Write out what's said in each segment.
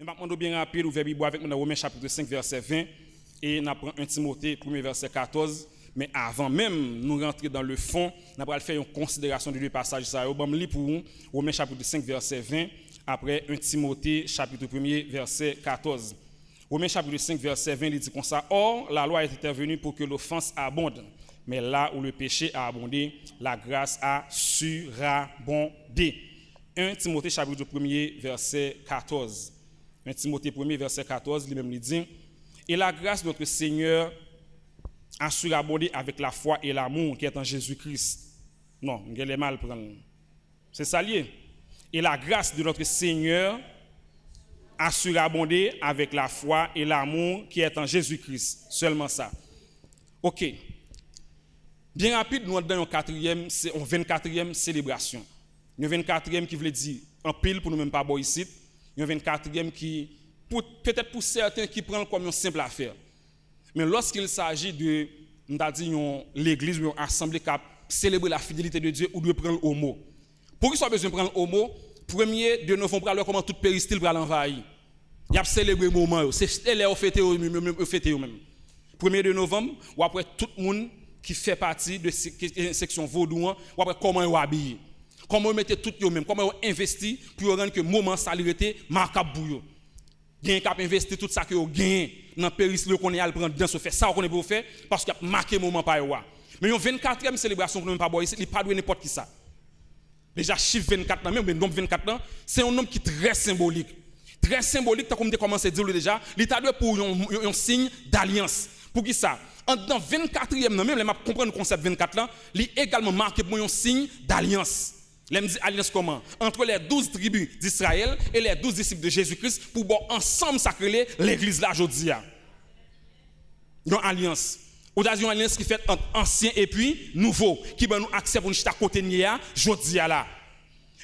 Je vais bien rapide, ouvrir Bible avec moi dans Romains chapitre 5, verset 20, et nous prenons 1 Timothée, 1er verset 14. Mais avant même nous rentrer dans le fond, nous allons faire une considération de deux passages. Ça, je vais lire pour vous Romains chapitre 5, verset 20, après 1 Timothée, chapitre 1er, verset 14. Romains chapitre 5, verset 20, il dit comme ça: Or, la loi est intervenue pour que l'offense abonde. Mais là où le péché a abondé, la grâce a surabondé. 1 Timothée, chapitre 1er, verset 14. 1 Timothée 1er, verset 14, lui-même lui dit: Et la grâce de notre Seigneur a surabondé avec la foi et l'amour qui est en Jésus-Christ. Non, il est mal prendre. C'est ça lié. Et la grâce de notre Seigneur a surabondé avec la foi et l'amour qui est en Jésus-Christ. Seulement ça. Ok. Bien rapide, nous sommes dans une 24e célébration. Une 24e qui veut dire en pile pour nous-mêmes pas boire ici. Une 24e qui, peut-être pour certains, qui prennent comme une simple affaire. Mais lorsqu'il s'agit de, l'église ou une assemblée qui célébrer la fidélité de Dieu ou de prendre le mot. Pour qu'ils soient besoin de prendre le mot, premier de nous faire comment tout péristyle va l'envahir. Il y a célébré le moment, c'est les fêter eux-mêmes. 1er de novembre, ou après tout le monde qui fait partie de la section vaudouan, ou après comment ils habillent. Comment ils mettent tout eux-mêmes, comment ils investissent pour rendre que le moment salubrité marquable pour eux. Gain cap investir tout ça que vous gagnez dans péristyle qu'on est à prendre dans ce fait ça qu'on est pour faire parce qu'il a marqué moment par eux. Mais une 24e célébration pour nous pas boire ici, il pas doué n'importe qui ça. Déjà chiffre 24 ans même le nombre 24 ans, c'est un nombre qui est très symbolique. Très symbolique tant comme tu commencé à dire déjà, l'état doit pour un signe d'alliance. Pour qui ça? En dans 24e même les m'a comprendre le concept 24 ans, il également marqué pour un signe d'alliance. L'aime dit alliance comment? Entre les 12 tribus d'Israël et les 12 disciples de Jésus-Christ pour bon ensemble sacrer l'église là aujourd'hui. Une alliance. Une alliance qui fait entre ancien et puis nouveau qui ben nous accès pour nous à côté nia aujourd'hui là.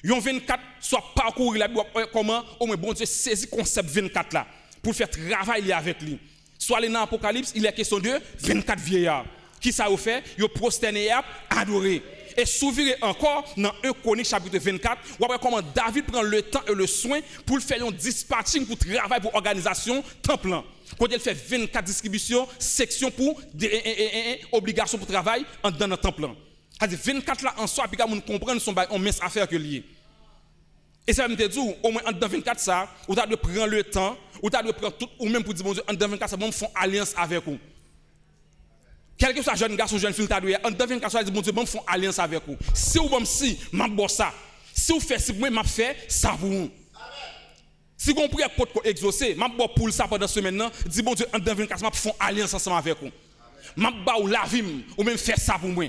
Yon 24 soit parcourir la comment au moins bon Dieu saisi concept 24 là pour faire travail avec lui. Soit dans l'Apocalypse, il est question de 24 vieillards qui ça fait, yo prosterné adorer. Et s'ouvrir encore dans 1 Chronique chapitre 24, ou après comment David prend le temps et le soin pour faire un dispatching pour travail pour organisation temple. Quand il fait 24 distributions, sections pour obligations pour travail dans notre temple. C'est-à-dire 24 là en soi, puis qu'on comprendre son on mince affaire que lié. Et ça me dit au moins dans 24 ça, ou tu as de prendre le temps, ou tu as de prendre tout ou même pour dire bon Dieu dans 24 ça bon font alliance avec vous. Quel que soit jeune garçon, jeune fille, en devient qu'à soit dit bon Dieu, bon font alliance avec vous. Si vous bon si, m'a bosse ça. Si vous faites si moi m'a fait ça pour vous. Si vous priez pour exaucer, m'a bosse pour ça pendant semaine là, dit bon Dieu en devient qu'à m'a font alliance ensemble avec vous. M'a ba ou la vie ou même faire ça pour moi.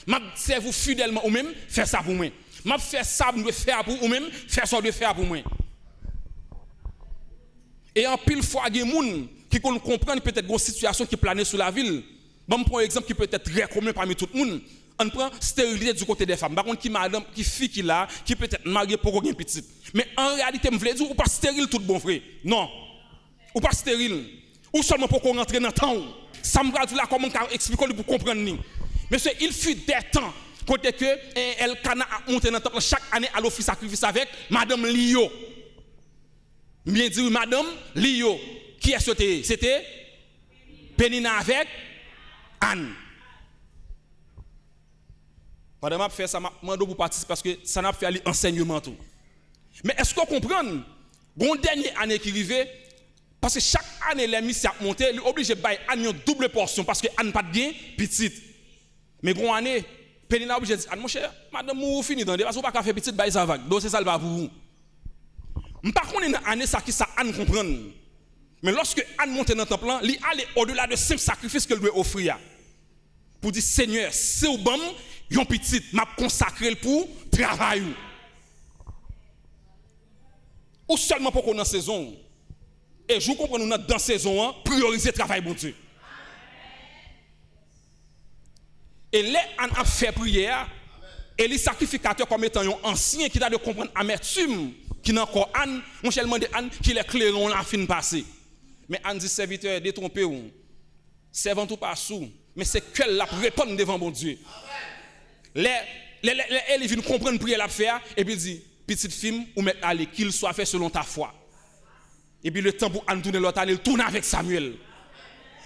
M'a serve vous fidèlement ou même faire ça pour moi. M'a faire ça pour faire pour ou même faire ça de faire pour moi. Et en pile fois il y a des gens qui comprennent peut-être une situation qui plane sur la ville. Bon, pour un exemple qui peut être très commun parmi tout le monde, on prend stérilité du côté des femmes. Par contre, qui madame, qui fille qui là, qui peut être mariée pour qu'on ait petite. Mais en réalité, je veux dire, ou pas stérile tout bon frère. Non. Ou pas stérile. Ou seulement pour qu'on rentre dans le temps. Ça me va dire là comment expliquer pour comprendre. Mais il fut des temps côté que Elkana a monté dans le temple chaque année à l'office sacrifice avec madame Lio. Bien dit madame Lio. Qui est-ce que c'était Pénina avec Anne. Pendant que je fais ça, je demande pour participer parce que ça n'a fait l'enseignement tout. Mais est-ce qu'on comprend? Bon dernière année qui arrive, parce que chaque année les missions montent, il est obligé de bailler Anne une double portion parce que Anne pas de bien petite. Mais bon année, Pénina obligé de dire Anne mon cher, madame vous fini dans parce que pas faire petite bailler ça vague. Donc c'est ça le va pour vous. Par contre dans année ça qui ça Anne comprend. Mais lorsque Anne monte dans le temple, il allait au-delà de simple sacrifice qu'elle doit offrir. Pour dire, Seigneur, c'est au bon, yon petit, m'a consacré pour travail. Ou seulement pour qu'on ait dans saison. Et je comprends nous dans saison, prioriser le travail, bon Dieu. Et là, on a fait prière, et les sacrificateurs comme étant un ancien qui a de comprendre amertume, qui n'a encore Anne, mon cher demande Anne, qui les clairons la fin passée. Mais Anne dit serviteur, détrompez ou. Servant tout pas sous. Mais c'est qu'elle la répondre devant mon Dieu. Elle vient comprendre prière la faire et puis dit petite fille ou mettre aller qu'il soit fait selon ta foi. Et puis le temps pour Anne tourner l'autre année, il tourne avec Samuel.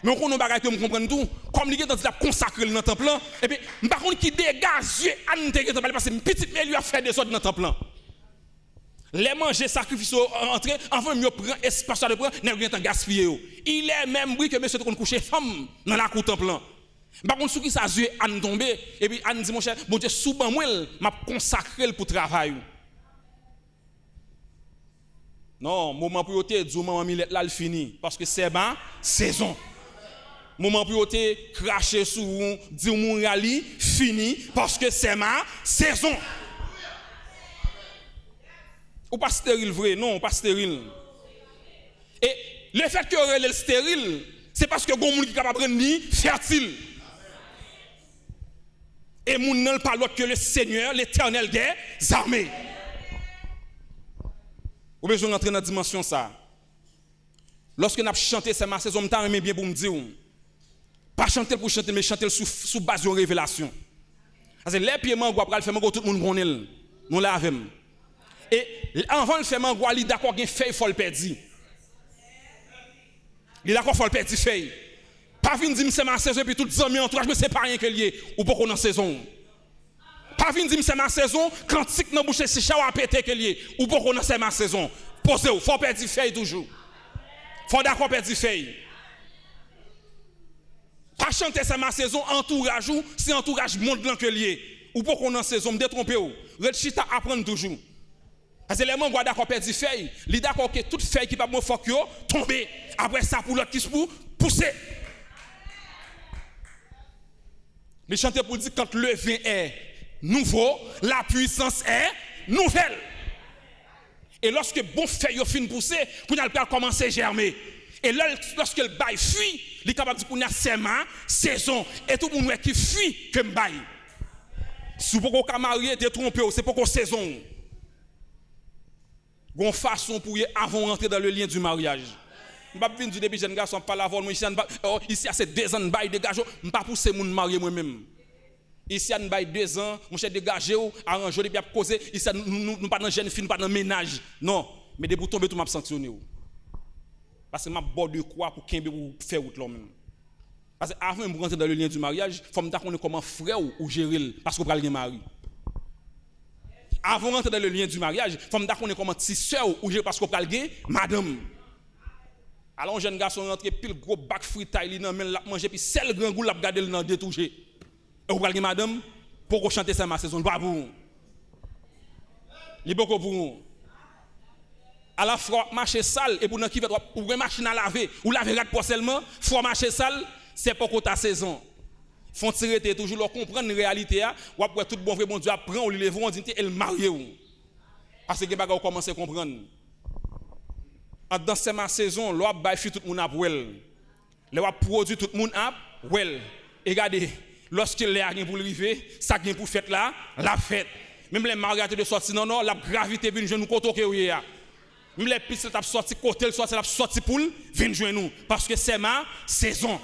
Mais on connaît bagaille que me comprendre tout, comme il est dans la consacrer dans le temple là, et puis par contre qui dégage Anne te parce que petite mais lui a fait des ordres dans le temple là. Les manger sacrifice entrer, enfin mieux prend espace de prendre, n'a rien temps gaspiller. Il est même oui que monsieur te coucher femme dans la cour temple là. Par contre, sous qui ça yeux Anne tomber et puis Anne dit mon cher, bon Dieu sous ban moi m'a consacrer pour travail. Non, moment pour te dire maman Milette là le fini parce que c'est ma saison. Moment pour te cracher sur dire mon rali fini parce que c'est ma saison. Ou pas stérile vrai, non, pas stérile. Et le fait que aurait le stérile, c'est parce que gon moun qui capable prendre ni fertile. Et moun nan pas l'autre que le Seigneur, l'Éternel des armées. Ou besoin d'entrer dans la dimension ça. Lorsque n'a chanté c'est ma saison, m'ta aimé bien pour me dire pas chanter pour chanter mais chanter sous base de révélation. Parce que les pieds mango pral faire mango tout le monde connaît. Nous l'avons. Et avant de faire mango, il d'accord qu'il fait faut le perdre. Il d'accord faut le perdre fait. Pas vinn dire c'est ma saison puis tout amis entourage mais c'est pas rien que lié ou pas qu'on en saison. Pas vinn dire c'est ma saison cantique dans bouche c'est chawa pété que lié ou pas qu'on en c'est ma saison. Posez faut perdre fait toujours. Faut d'accord perdre fait. Pas chanter c'est ma saison entourage ou c'est entourage monde blanc que lié ou pas qu'on en saison me détromper ou. Red chita apprendre toujours. Parce que les gens qui d'accord perdu feuille, ils d'accord que toute feuille qui pas bon faut tomber. Après ça pour l'autre qui pour pousser. Les chanter pour dire quand le vin est nouveau, la puissance est nouvelle. Et lorsque bon feuille fin pousser, pour n'a pas commencer à germer. Et là lorsque le bail fuit, il est capable de dire qu'on a semaine, saison et tout le monde qui fuit que bail. Si vous pouvez marier, détromper, c'est pour qu'on saison. Gon façon pour y avant rentrer dans le lien du mariage. Je ne vais pas venir du début jeune garçon pas la voir ici c'est 2 ans de bail dégagé, je ne pas pousser mon marier moi-même. Ici on bail 2 ans, mon cher dégagé ou arranger et puis causer, ici nous pas dans jeune fille, pas dans ménage. Non, mais des boutons tout m'a sanctionné. Parce que m'a bord de quoi pour kembe ou faire route là même. Parce que avant de rentrer dans le lien du mariage, faut me connaître comment frère ou gérer parce qu'on va le mari. Avant d'entrer dans le lien du mariage, il faut me connaître comment petite soeur ou parce qu'on parle de madame. Alors un jeune garçon rentre pile gros bac fritaille dans main la manger puis seul grand goût l'a garder dans détoucher. Et vous parlez madame pour qu'on chanter ça ma saison pas pour. Il beaucoup pour. À la fois marcher sale et pour dans qui va ou une machine à laver ou laver rat seulement, fois marcher sale, c'est pour ta saison. Font tirer toujours leur comprendre la réalité ou après tout bon vrai bon Dieu apprend ou le vont dire elle marié ou parce que bagarre commencer à comprendre dans cette ma saison l'on bail tout le monde a well le va produit tout le monde a well et regardez lorsque les a pour arriver ça gain pour fête là la fête même les mariages de sortir non la gravité vient joindre nous côté que même les pistes t'a sorti côté sorti la sorti pour venir joindre nous parce que c'est ma saison.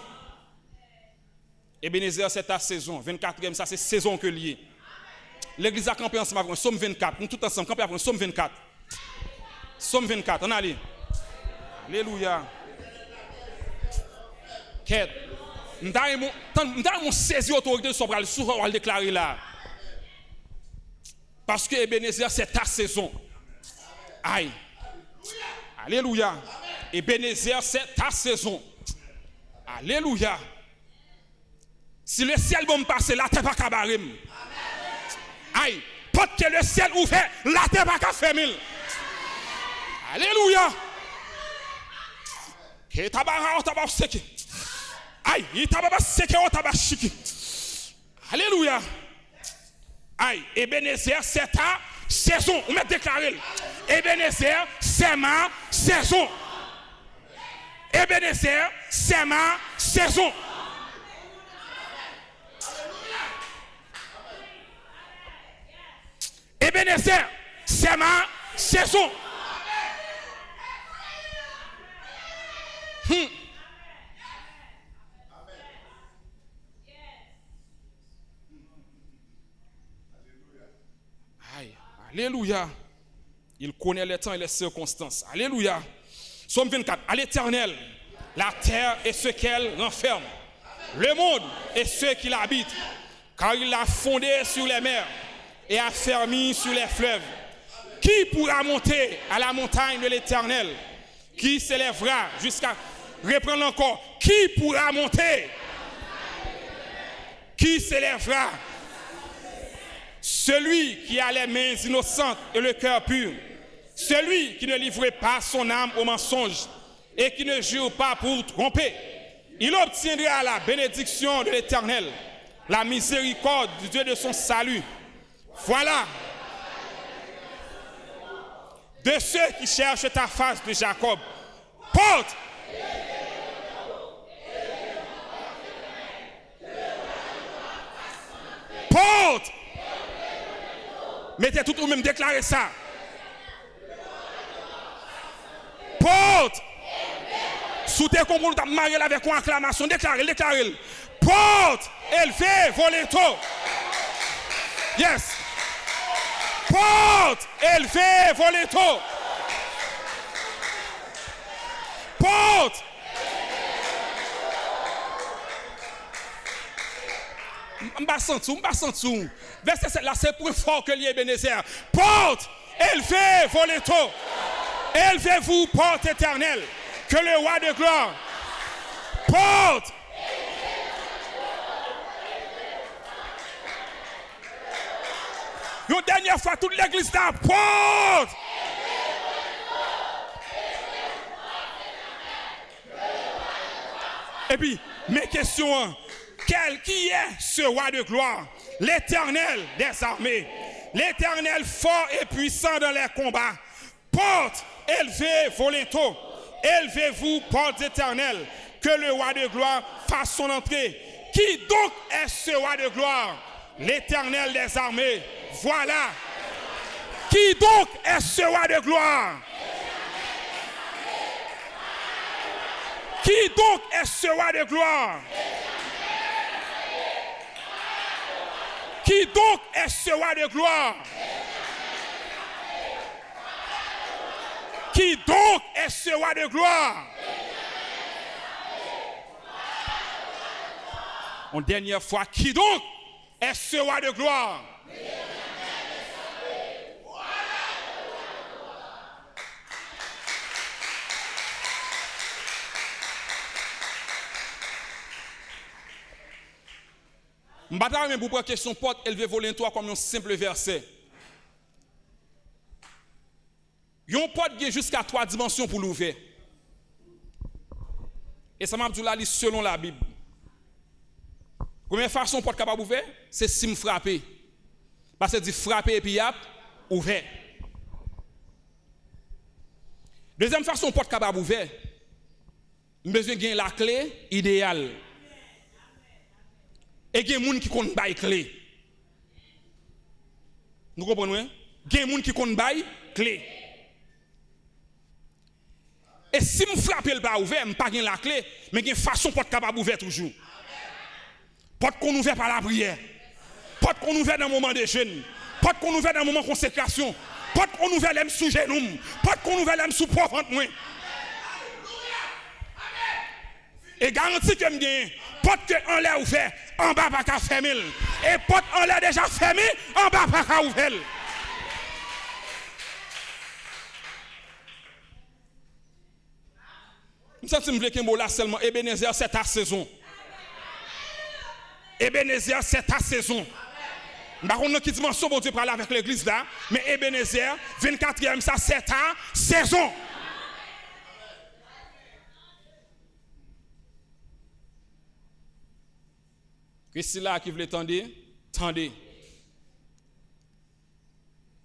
Ebenezer, c'est ta saison. 24e, ça c'est saison que lié. L'église a campé ensemble avec Somme 24. Nous tous ensemble, campé avec Somme 24. Somme 24, on allez. Alléluia. Quête. Nous avons saisi l'autorité sur le souverain, on va le déclarer là. Parce que Ebenezer, c'est ta saison. Aïe. Alléluia. Ebenezer, c'est ta saison. Alléluia. Si le ciel va me passer, la terre va cabarer. Aïe, peut que le ciel ouvert, la terre va fermer. Alléluia. Et tabara taba seki. Aïe, il tababa seki o taba chiki. Alléluia. Aïe, Ebenezer, c'est ta saison. On m'a déclaré. Ebenezer, c'est ma saison. Ebenezer, c'est ma saison. Ebenezer, c'est ma saison. Aïe, alléluia. Il connaît les temps et les circonstances. Alléluia. Psaume 24. À l'Éternel, la terre et ce qu'elle renferme, le monde et ceux qui l'habitent, car il l'a fondé sur les mers et a fermi sur les fleuves. Qui pourra monter à la montagne de l'Éternel? Qui s'élèvera jusqu'à... Reprendre encore. Qui pourra monter? Qui s'élèvera? Celui qui a les mains innocentes et le cœur pur. Celui qui ne livrait pas son âme au mensonge et qui ne jure pas pour tromper. Il obtiendra la bénédiction de l'Éternel, la miséricorde du Dieu de son salut. Voilà de ceux qui cherchent ta face de Jacob. Porte. Porte. Mettez tout ou même déclarer ça. Porte. Sous tes comprends, tu as marié avec une acclamation. Déclarez. Porte. Élevé, voleto. Yes. Porte. Élevé, voleto. Porte. M'bassantou. Verset 7 là, c'est plus fort que l'Ebenezer. Porte. Élevé, voleto. Élevez-vous, porte éternelle, que le roi de gloire porte. Une dernière fois, toute l'église là, porte. Et puis, mes questions, qui est ce roi de gloire? L'Éternel des armées, l'Éternel fort et puissant dans les combats. Porte, élevez vos linteaux, élevez-vous, portes éternelles, que le roi de gloire fasse son entrée. Qui donc est ce roi de gloire? L'Éternel des armées. Voilà. Qui donc est ce roi de gloire? Qui donc est ce roi de gloire? Qui donc est ce roi de gloire? Qui donc est ce roi de gloire? Une dernière fois, qui donc est ce roi de gloire? Je ne vais pas vous poser question porte élevé volentoir comme un simple verset. Yon porte qui jusqu'à 3 dimensions pour l'ouvrir. Et ça m'a dit là selon la Bible. Première façon porte capable ouvrir, c'est si me frapper. Parce que dit frapper et puis yap ouvert. Deuxième façon porte capable ouvrir, besoin de la clé idéale. Et il y a des gens qui connaissent la clé. Nous comprenons? Il y a des gens qui connaissent la clé. Et si je frappe le pas ouvert, je n'ai pas la clé, mais il y a une façon pour être capable d'ouvrir toujours. Porte qu'on ouvre par la prière. Porte qu'on ouvre dans le moment de jeûne. Porte qu'on ouvre dans le moment de consécration. Porte qu'on ouvre l'aime sous genou. Porte qu'on ouvre l'aime sous profond. Et garantie que je gagne. Porte que en l'air ouvert, en bas pas qu'à fermer. Et porte en l'air déjà fermé, en bas pas qu'à ouvrir. Je sens que je veux là seulement. Ebenezer, c'est ta saison. Ebenezer, c'est ta saison. Je ne sais pas qui dimension bon Dieu parle avec l'église là, mais Ebenezer, 24e, ça c'est ta saison. Christy là qui voulait tendre, tendez.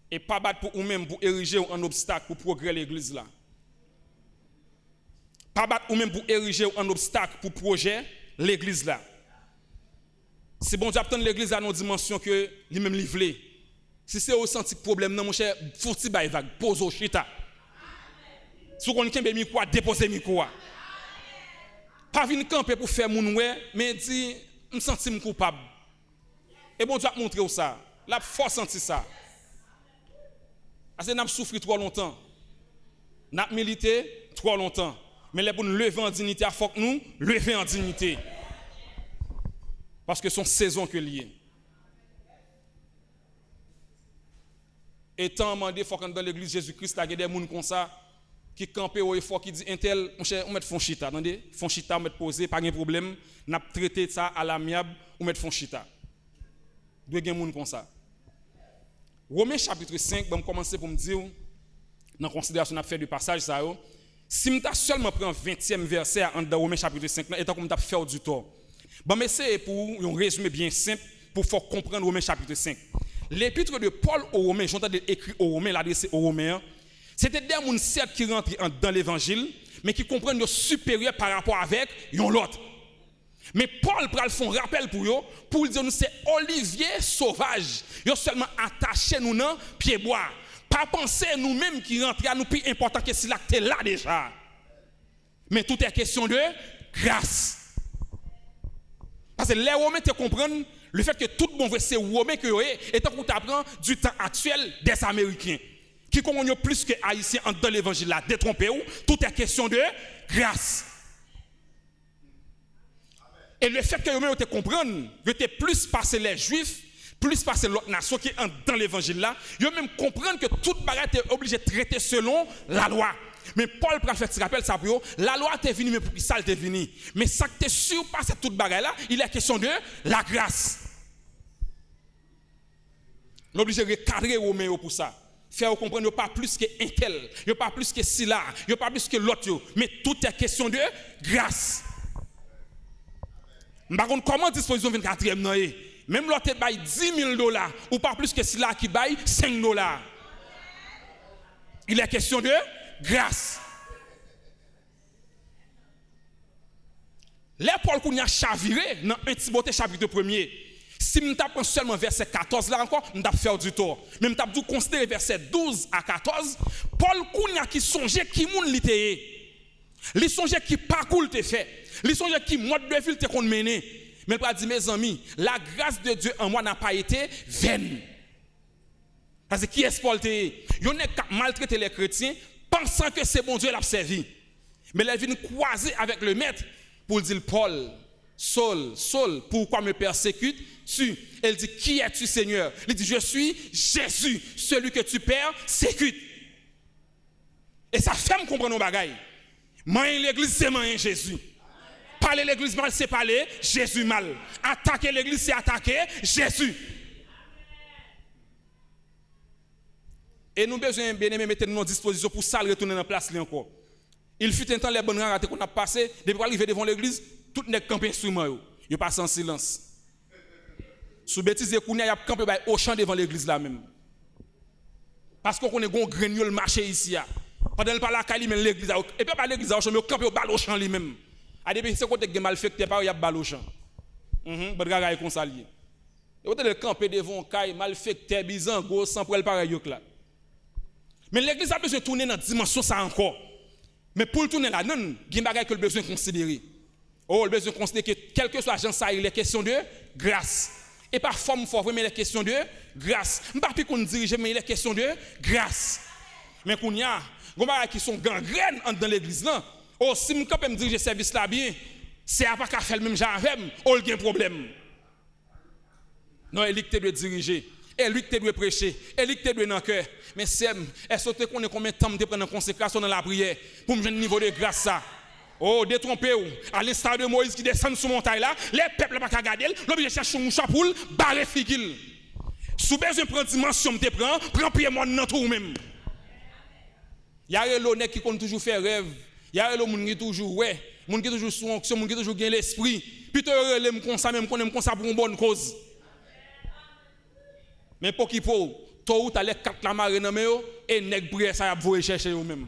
Et pas battre pour vous-même pour ériger un obstacle pour progrès l'église là. Pas battre ou même pour ériger un obstacle pour projet l'église là. Si bon Dieu attend l'église à nos dimensions que lui-même livré. Si c'est au senti problème non mon cher, faut ti bay vague, pose au chita. Si on kembe micro, déposer micro. Pas venir camper pour faire moun ouais, mais dit me sentir coupable. Et bon Dieu a montré ça. La force senti ça. Parce que n'a souffert trop longtemps. N'a milité trop longtemps. Mais là, pour nous lever en dignité, il faut que nous lever en dignité. Parce que son saison que lié. Étant demandé, il faut que dans l'église Jésus-Christ, il y a des gens comme ça, qui campent au effort, qui disent, un tel, on met fond chita, attendez, fond chita, on met posé, pas de problème, on a traité ça à l'amiable, on met fond chita. Deux gens comme ça. Romains chapitre 5, je vais commencer pour me dire, dans la considération qu'on a fait du passage, ça, si je seulement prends 20e verset dans Romains chapitre 5, et tant que je fait du tort. Bon, mais c'est pour un résumé bien simple, pour faire comprendre Romains chapitre 5. L'épître de Paul aux Romains, j'entends écrit aux Romains, l'adressé aux Romains, c'était des gens certes qui rentrent dans l'évangile, mais qui comprennent le supérieur par rapport avec l'autre. Mais Paul prend le rappel pour eux, pour dire nous c'est Olivier sauvage. Ils seulement attaché nous dans pied bois. Pas penser nous-mêmes qui rentrent à nous plus important que si l'acte est là déjà. Mais tout est question de grâce. Parce que les Romains te comprennent le fait que tout le monde c'est Romain que et tant qu'on t'apprend du temps actuel des Américains qui comprennent plus que Haïtiens dans l'évangile là, détrompez ou tout est question de grâce. Et le fait que vous te comprendre, que tu plus passé les Juifs, plus passé l'autre nation qui est dans l'évangile là, vous même comprendre que toute bagarre est obligé de traiter selon la loi. Mais Paul prophète se rappelle ça pour eux, la loi t'est venue mais pour qui ça t'est venu. Mais ça que t'es surpassé toute bagarre là, il est question de la grâce. L'obligé de recadrer Romain pour ça. Faire comprendre pas plus que un tel, pas plus que cela, pas plus que l'autre, mais tout est question de grâce. Par contre, comment disposition 24e non est? Même l'autre bail $10,000 ou pas plus que cela qui bail $5. Il est question de grâce. Les Paul qu'on a chaviré dans 1 Timothée chapitre 1er. Si nous tapons seulement verset 14 là encore, nous avons fait du tort. Mais nous avons considéré verset 12 à 14, Paul Kounia qui songeait qui moun li te. Li songeait qui parcours te fait. Li songeait qui mode de ville te kon mené. Mais il dit mes amis, la grâce de Dieu en moi n'a pas été vaine. Parce que qui est Paul te? Yon est maltraité les chrétiens pensant que c'est bon Dieu l'a servi. Mais il vient croiser avec le maître pour dire Paul, Saul, Saul, pourquoi me persécutes-tu? Elle dit, qui es-tu Seigneur? Il dit, je suis Jésus, celui que tu persécutes. Et ça fait me comprendre nos bagailles. Manger l'église, c'est manger Jésus. Parler l'église mal, c'est parler Jésus mal. Attaquer l'église, c'est attaquer Jésus. Et nous besoin bien aimer mettre nos dispositions pour ça retourner dans la place là encore. Il fut un temps les bonnes ratés qu'on a passé, depuis arriver devant l'église, tout n'est campé instrument yo. Yo passe en silence. Sous bêtise et kounya y a campé au champ devant l'église là même. Parce qu'on connaît gon greniol marché ici a. Pendant le parler à mais l'église et puis pas l'église au champ mais campé au bal au champ lui même. A depuis c'est côté mal fait pas y a bal au champ. Bon gars comme ça lié. Et vous le camper devant caille mal fait bizango sans pour le pareil yo là. Mais l'église a besoin de tourner dans dimension ça encore. Mais pour le tourner là, non, il y a des choses que le besoin de considérer. Oh, le besoin de considérer que quel que soit l'agent, ça, il est question de grâce. Et par forme forte, mais il est question de grâce. Je ne sais pas qu'on dirige, mais il est question de grâce. Mais qu'on y a, des gens qui sont gangrènes dans l'église là. Oh, si je peux me diriger service là bien, c'est à pas qu'à faire le même genre avec, oh, il y a un problème. Non, il doit diriger. Et lui qui doit prêcher, et lui qui doit dans le cœur. Mais c'est, est-ce que qu'on est combien de temps de prendre en consécration dans la prière pour me donner un niveau de grâce ça? Oh, détrompez-vous. À l'instar de Moïse qui descend sur montagne là, les peuples ne peuvent pas regarder, l'obligé de chercher un mouchoir pour barrer figil. Sous besoin de prendre dimension, prends pied moi dans tout même. Il y a l'honneur qui compte toujours faire rêve. Il y a le monde qui toujours ouais, monde qui toujours sous onction, monde qui toujours gain l'esprit. Plutôt relève comme ça même qu'on ça pour une bonne cause. Mais pour qui pour toi ou t'allais quatre la marée dans méo et nèg prière ça y a voyer chercher eux même.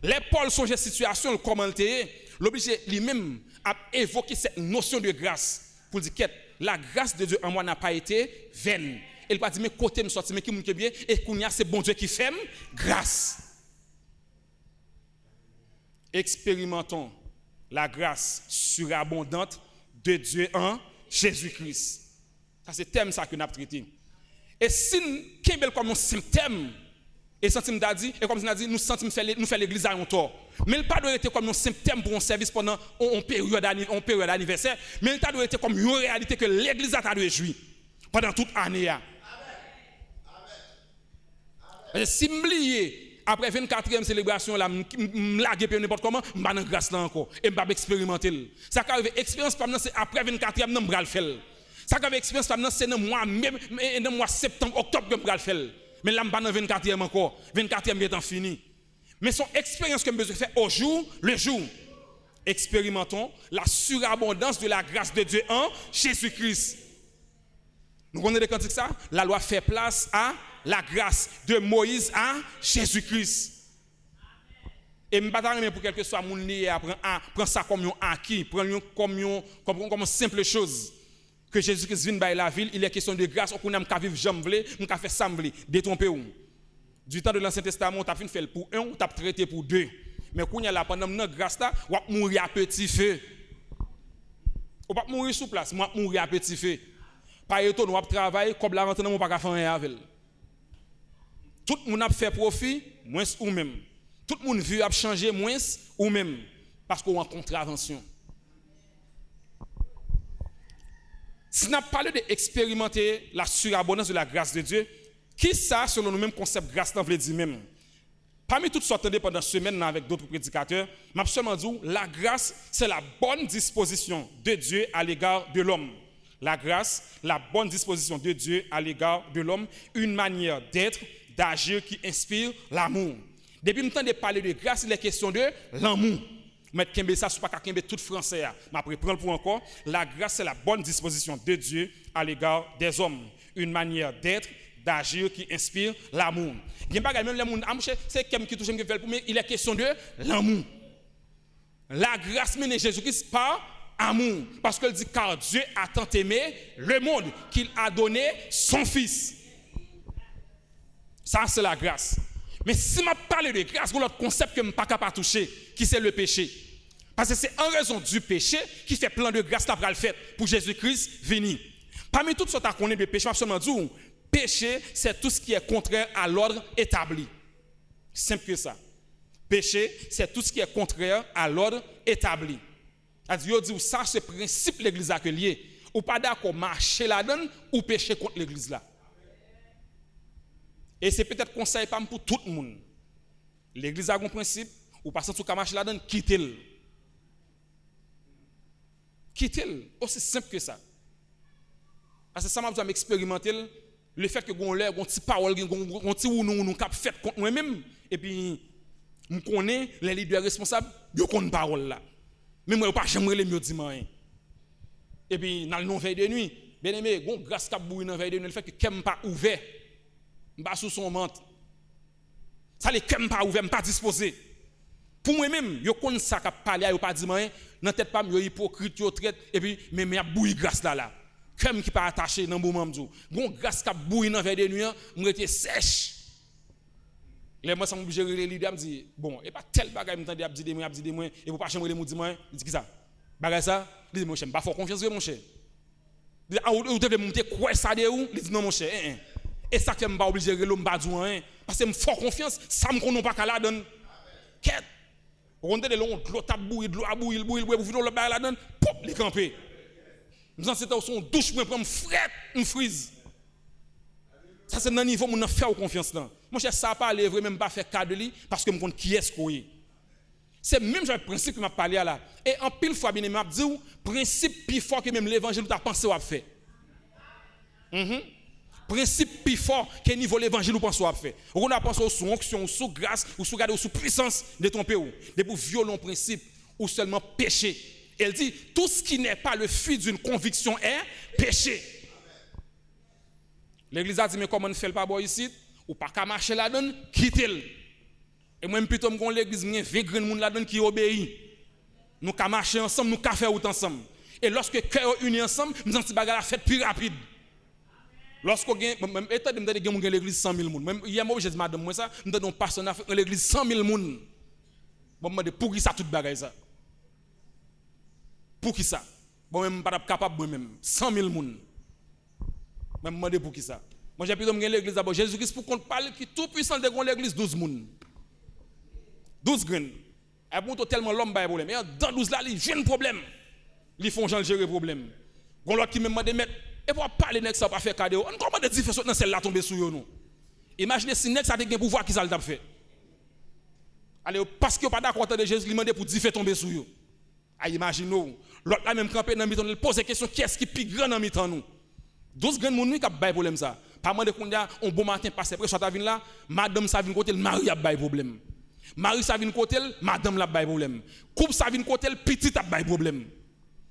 Les Paul songe situation le commenter, l'obligé lui-même a évoqué cette notion de grâce pour dire que la grâce de Dieu en moi n'a pas été vaine. Il pas dit mais côté me sorti mais qui monte bien et kounya c'est bon Dieu qui fait grâce. Expérimentons la grâce surabondante de Dieu en Jésus-Christ. Ça c'est thème ça que nous avons traité. Et si nous avons comme un symptôme Et sentiment t'a dit, et comme ça dit, nous sentons faire l'église à un tort. Mais il pas doit être comme un symptôme pour un service pendant une période d'anniversaire, mais il doit être comme une réalité que l'église a dû jouir pendant toute l'année. Si m'oublier après 24e célébration là, m'laguer n'importe comment, m'ba dans grâce là encore et m'ba expérimenter. Ça qu'arrive expérience pas c'est après 24e nan m'bral faire. Ça qu'arrive expérience pas c'est dans mois même dans mois septembre octobre que m'bral faire. Mais là m'ba dans 24e encore. 24e est en fini. Mais son expérience que besoin faire au jour le jour. Expérimentons la surabondance de la grâce de Dieu en Jésus-Christ. Nous connaissons des cantiques ça? La loi fait place à la grâce de Moïse à Jésus-Christ. Et je ne vais pas pour quelque soit mon lié prendre ça comme un acquis, prendre comme une simple chose. Que Jésus-Christ vienne dans la ville, il est question de grâce, on a vivre jamais vle, on a fait ça vle, détromper ou. Du temps de l'Ancien Testament, on a fait pour un, on a traité pour deux. Mais quand on a là pendant notre grâce là, on va mourir à petit feu. On va pas mourir sous place, on va mourir à petit feu. Par éton, on va travailler comme la rentrée, on va pas faire rien avec. Tout le monde a fait profit, moins ou même. Tout le monde veut a changer, moins ou même. Parce qu'on a une contravention. Si nous parlons d'expérimenter la surabondance de la grâce de Dieu, qui ça, selon nous, même concept grâce, veut dire même? Parmi toutes sortes de pendant semaine avec d'autres prédicateurs, je vais seulement dire la grâce, c'est la bonne disposition de Dieu à l'égard de l'homme. La grâce, la bonne disposition de Dieu à l'égard de l'homme, une manière d'être, d'agir qui inspire l'amour. Depuis le temps de parler de grâce, il est question de l'amour. Mais Kembe ça, ce n'est pas Kembe tout français. Mais après, prendre pour encore, la grâce, c'est la bonne disposition de Dieu à l'égard des hommes. Une manière d'être, d'agir qui inspire l'amour. Il n'y a pas même l'amour, c'est quelqu'un qui touche, mais il est question de l'amour. La grâce mène Jésus-Christ par amour. Parce qu'il dit, car Dieu a tant aimé le monde qu'il a donné son Fils. Ça, c'est la grâce. Mais si je parle de grâce, il y a l'autre concept que je ne suis pas capable de toucher, qui c'est le péché. Parce que c'est en raison du péché qui fait plein de grâce là pour le fait pour Jésus-Christ venir. Parmi toutes sortes qu'on est de péché, absolument dit, péché, c'est tout ce qui est contraire à l'ordre établi. Simple que ça. Péché, c'est tout ce qui est contraire à l'ordre établi. C'est-à-dire, dit ça, c'est le principe de l'église accueillie. Ou pas d'accord marcher là-dedans ou pécher contre l'église là. Et c'est peut-être conseil pas pour tout le monde. L'église a un principe, ou pas sans tout marcher là-dedans, quittez-le. Quittez-le. Aussi simple que ça. Parce que ça m'a besoin d'expérimenter le fait que on l'air, on petit parole, on petit ou nous cap fait contre moi-même et puis on connaît les leaders responsables, yo connaît parole là. Mais moi pas jamais les mieux dimanche. Et puis dans le veille de nuit, bien aimé, gon grâce cap bouille dans veille de nuit, le fait que kem pas ouvert. M'pas sous son menton. Ça les kem pas ouvert, m'pas disposé. Pour moi-même, yo connaît ça cap parler, yo pas dimanche, dans tête pas yo hypocrite, yo traite et puis mais m'a bouille grâce là. Comme qui pas attaché dans bon moment bon grâce cap bouille dans veille de nuit me était sèche les moi ça m'obligé les leader me dit bon et pas tel bagage me tande a dit de moi et pour pas chambre les dit moi il dit qui ça bagage ça il dit mon cher pas fort confiance mon cher il dit ou devez monter quoi ça de où il dit non mon cher et ça que me pas obligé le me pas dire hein parce que me fort confiance ça me connait pas la donne quête on de l'eau t'a bouille de l'eau a bouille pour venir le bagage la donne pop les camper. Nous en c'était son douche pour prendre frette, une frise. Ça c'est dans niveau mon faire confiance là. Mon cher ça pas aller vraiment pas faire cas de lui parce que me compte qui est-ce qu'on est. C'est même genre principe que m'a parlé là. Et en pile fois bien m'a dit principe plus fort que même l'évangile t'a pensé à faire. Principe plus fort que niveau l'évangile ou pense à faire. On a pensé sous onction, sous grâce ou sous garder sous puissance de tromper ou de pour violent principe ou seulement péché. Elle dit, tout ce qui n'est pas le fruit d'une conviction est péché. L'église a dit, mais comment on fait le pas ici? Ou pas qu'à marcher là-dedans, quittez-le. Et moi, plutôt, je l'église, il y a 20 grands gens là-dedans qui obéissent. Nous qu'à marcher ensemble, nous qu'à faire tout ensemble. Et lorsque le cœur est uni ensemble, nous avons la fête plus rapide. Lorsque vous avez l'église 100 000 personnes, même hier, moi, j'ai dit, madame, moi, ça, nous avons un pasteur dans l'église 100 000 personnes. Bon, je me dis, pour qui ça, toute bagaille ça? Pour qui ça? Bon, même pas capable moi-même. 100 000 personnes. Même demandé pour qui ça? Moi j'ai plutôt l'église d'abord. Jésus-Christ pour qu'on parle qui tout puissant de l'église 12 moun. 12 graines. Et pour tellement l'homme ba problème. Et dans 12 là, il vient un problème. Ils font gens gérer problème. Gon l'autre qui me demande mettre et pour parler nèg ça pas faire cadeau. On comment de différence dans celle là tomber sur yo non. Imaginez si nèg ça te gen pouvoir qui ça t'a fait. Allez parce que pas d'accord de Jésus, il demande pour dire fait tomber sur yo. Ah imaginez l'autre là même campé dans mi-temps, il pose question qui est-ce qui plus grand dans mi-temps nous. 12 grands moun qui a bail problème ça. Pas demander qu'on a un bon matin passé après soit ta vinn là, madame ça vinn côté le mari a bail problème. Mari ça vinn côté madame la bail problème. Couple ça vinn côté petit a bail problème.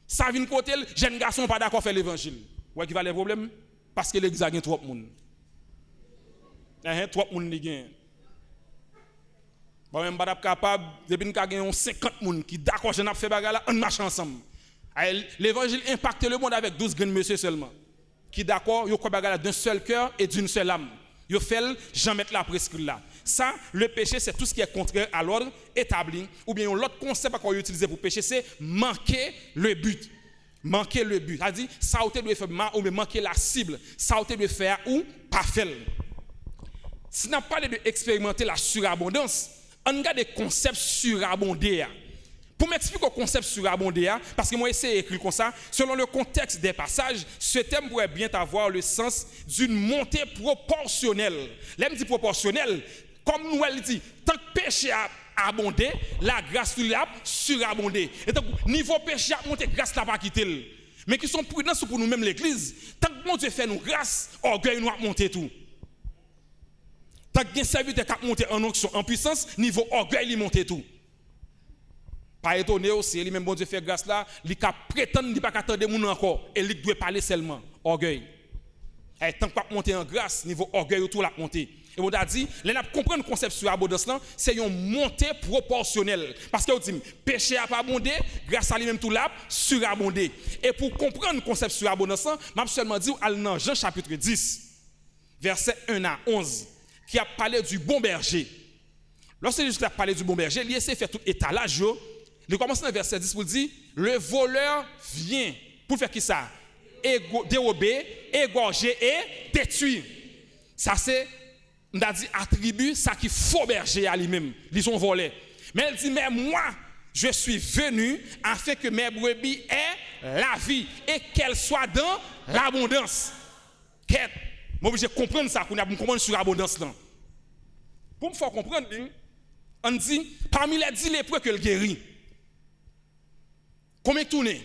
Ça vient côté jeune garçon pas d'accord faire l'évangile. Ouais qui va les problèmes parce que l'église a gen trop monde. Trop monde li gen. Bon même pas capable depuis nous gagne 50 monde qui d'accord je n'a fait bagarre là on marche ensemble. L'évangile impacte le monde avec 12 grands monsieur seulement. Qui d'accord yo quoi bagarre d'un seul cœur et d'une seule âme. Yo fait Jean mettre la prescrire là. Ça le péché c'est tout ce qui est contraire à l'ordre établi ou bien l'autre concept qu'on utilise pour pécher c'est manquer le but. Manquer le but. C'est-à-dire ça ou doit faire ou bien manquer la cible. Ça ou doit faire ou pas faire. Si on parle de expérimenter la surabondance, on a des concepts surabondés. Pour m'expliquer le concept surabondé, parce que moi j'essaie d'écrire comme ça, selon le contexte des passages, ce thème pourrait bien avoir le sens d'une montée proportionnelle. L'aime dit proportionnelle, comme nous elle dit, tant que péché a abondé, la grâce lui a surabondé. Et donc niveau péché a monté, grâce n'a pas quitté. Mais qui sont prudents pour nous-mêmes l'église, tant que mon Dieu fait nous grâce, orgueil nous a monté tout. Tant que un serviteur qui a monté en onction, en puissance, niveau orgueil il monte tout. Pas étonné aussi, lui-même bon Dieu fait grâce là, il peut prétendre qu'il ne peut pas attendre moun encore et il doit parler seulement orgueil. Et tant que pas monter en grâce, niveau orgueil tout la monter. Et on a dit, les n'a comprendre le concept sur abondance là, c'est une montée proportionnelle parce que on dit péché a pas abondé, grâce à lui-même tout là surabondé. Et pour comprendre le concept sur abondance là, m'a seulement dit dans Jean chapitre 10 verset 1 à 11 qui a parlé du bon berger. Lorsque Jésus a parlé du bon berger, il essaie de faire tout étalage. Il commence dans le verset 10 pour dire le voleur vient pour faire qui ça? Dérober, égorger et détruire. Ça c'est on a dit attribut ça qui faux berger à lui-même, ils sont volés. Mais elle dit mais moi je suis venu afin que mes brebis aient la vie et qu'elles soient dans l'abondance. Qu'est moi obligé de comprendre ça qu'on a pour comprendre sur l'abondance là. Pour me faire comprendre, on dit parmi les 10 lépreux que le guérit. Combien tourné?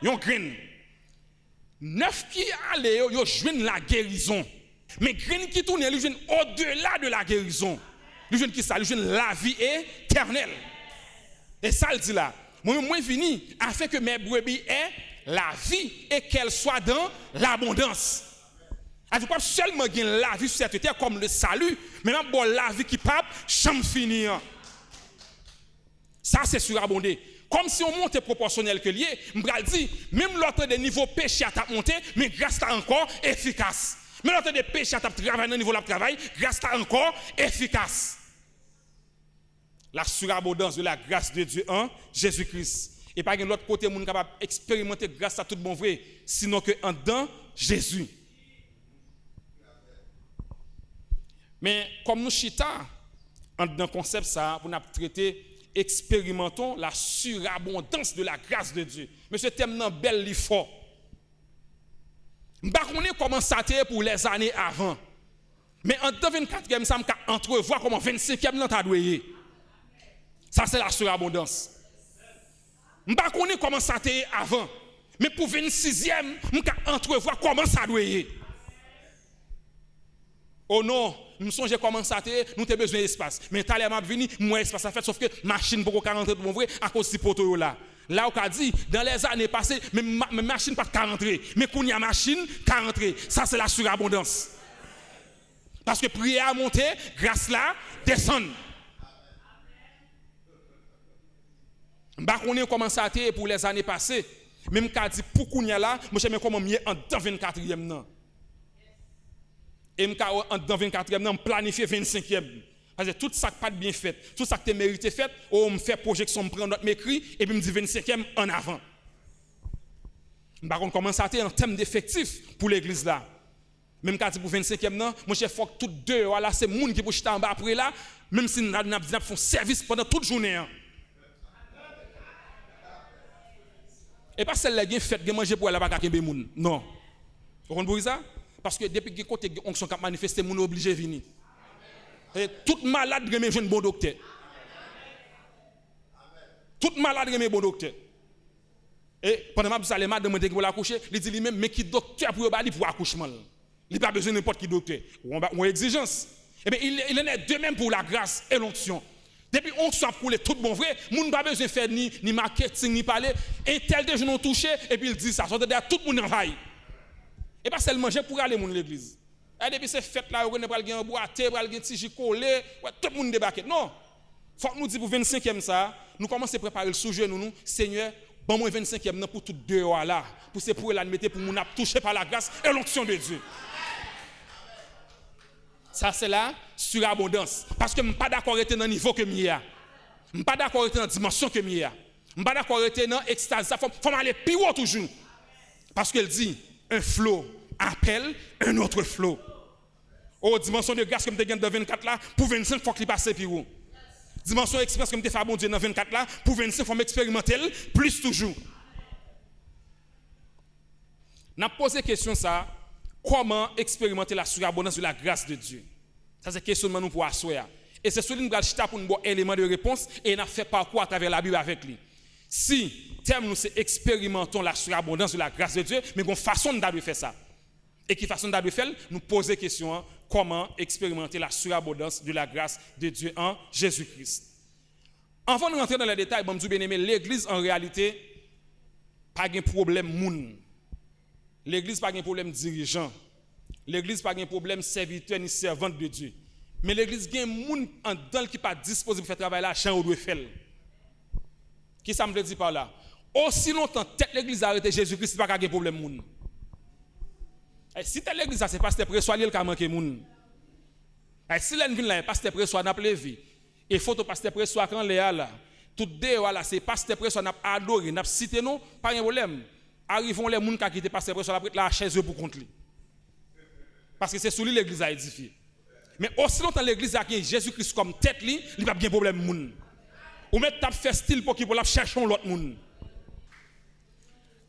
Yon graine. 9 qui allaient, yo joignent la guérison. Mais graine qui tourne, ils joignent au-delà de la guérison. Ils joignent qui ça? Ils joignent la vie éternelle. Et ça le dit là. Moi fini afin que mes brebis aient la vie et qu'elles soient dans l'abondance. Alors pas seulement gagner la vie sur cette terre comme le salut, mais même bon la vie qui pas jamais finir. Ça c'est surabondé. Comme si on monte proportionnel que lié, m'bral dit même l'autre de niveau péché à t'a monté, mais grâce à encore efficace. Mais l'autre de péché à t'a travail dans niveau la travail, grâce à encore efficace. La surabondance de la grâce de Dieu en Jésus-Christ. Et pas de l'autre côté moun capable expérimenter grâce à tout bon vrai, sinon que en dedans Jésus. Mais comme nous chita dans le concept ça pour nous traiter expérimentons la surabondance de la grâce de Dieu. Mais ce thème nan bel li fort. M'pa connait comment ça était pour les années avant. Mais en 24e ça m'ka entrevoir comment 25e nan ta doué. Ça c'est la surabondance. M'pa connait comment ça était avant. Mais pour 26e m'ka entrevoir comment ça doué. Oh non, nous songeons comment ça était, nous avons besoin d'espace. Mais t'as l'air m'a venu, moi espace à fait sauf que machine pour 40 pour vrai à cause de poteau là. Là on a dit dans les années passées, mais machine pas 40 mais qu'on y a machine 40. Ça c'est la surabondance. Parce que prière a monté, grâce là descend. Bah on est comment ça était pour les années passées. Même qu'a dit pour qu'on y a là, moi j'aime comment mieux en 24e nan. Et dans 24e, on planifie 25e. Parce que tout ça qui pas bien fait, tout ça qui est mérité fait, on me fait projection, on me prend notre écrit, et puis me dit 25e en avant. Par contre, comment ça a été en termes d'effectifs pour l'église là? Même quand pour 25e non, mon chef faut que tout deux là c'est monde qui pour chita en bas après là, même si nous font service pendant toute journée. Hein. Et pas celle-là qui fait manger pour elle pas kembe moun. Non. Vous comprenez ça? Parce que depuis que côté onction qui manifester moun obligé venir. Et tout malade remet jeune bon docteur. Tout malade remet bon docteur. Et pendant que les madame demande pour l'accoucher, il dit lui-même mais qui docteur pour bali pour accouchement. Il n'a pas besoin de n'importe qui docteur. Ou exigence. Eh bien, il en est de même pour la grâce et l'onction. Depuis on soit pour les tout bon vrai, moun pas besoin de faire ni marketing ni parler, un tel de gens touché et puis il dit ça, sortez derrière tout le monde envahi. Et pas seulement manger pour aller moun l'église. Et depuis ces fêtes là, on va aller en boîte, on va aller petit collé, tout le monde débarque. Non. Faut que nous dire pour 25e ça, nous commençons à préparer le sujet nous Seigneur, bon moi 25e pour tout deux là, pour c'est pour la mettre pour moun touché par la grâce et l'onction de Dieu. Ça c'est la surabondance. Parce que je ne suis pas d'accord avec le niveau que je suis. Je ne suis pas d'accord avec la dimension que je suis. Je ne suis pas d'accord avec l'extase. Il faut aller plus haut toujours. Parce qu'elle dit, un flot appelle un autre flot. Oh, dimension de grâce que je suis dans 24 là, pour 25, il faut qu'il passe plus haut. Dimension expérience que je suis fait bon Dieu dans 24 là, pour 25, il faut m'expérimenter plus toujours. On a posé la question ça. Comment expérimenter la surabondance de la grâce de Dieu? Ça, c'est questionnement nous pour asseoir. Et c'est celui que nous allons pour nous avoir un élément de réponse et nous avons fait parcours à travers la Bible avec lui. Si, terme nous, c'est expérimentons la surabondance de la grâce de Dieu, mais une façon de faire ça. Et qui façon de faire? Nous poser la question, hein, comment expérimenter la surabondance de la grâce de Dieu en Jésus-Christ. Avant de rentrer dans les détails, bon, bien aimé, l'Église en réalité, pas de problème moun. L'église n'a pas de problème dirigeant. L'église n'a pas de problème serviteur ni servante de Dieu. Mais l'église a un monde en dedans qui n'est pas disposé pour faire travail là, chant ou doit faire. Qui ça me dit par là? Aussi longtemps tête l'église a arrêté Jésus-Christ, pas de problème moun. Et si telle l'église c'est pasteur Pressoir il a manqué moun. Et si l'en vient là pasteur Pressoir n'a levé et photo pasteur Pressoir quand Léa là, tout deux là c'est pasteur Pressoir n'a adoré, n'a cité non, pas de problème. Arrivons les gens qui étaient passés sur la chaise pour contre lui. Parce que c'est sous lui l'église a édifié. Mais aussi longtemps l'église a Jésus-Christ comme tête, il n'y a pas de problème. Ou mettre tap fait style pour qu'il puisse chercher l'autre monde.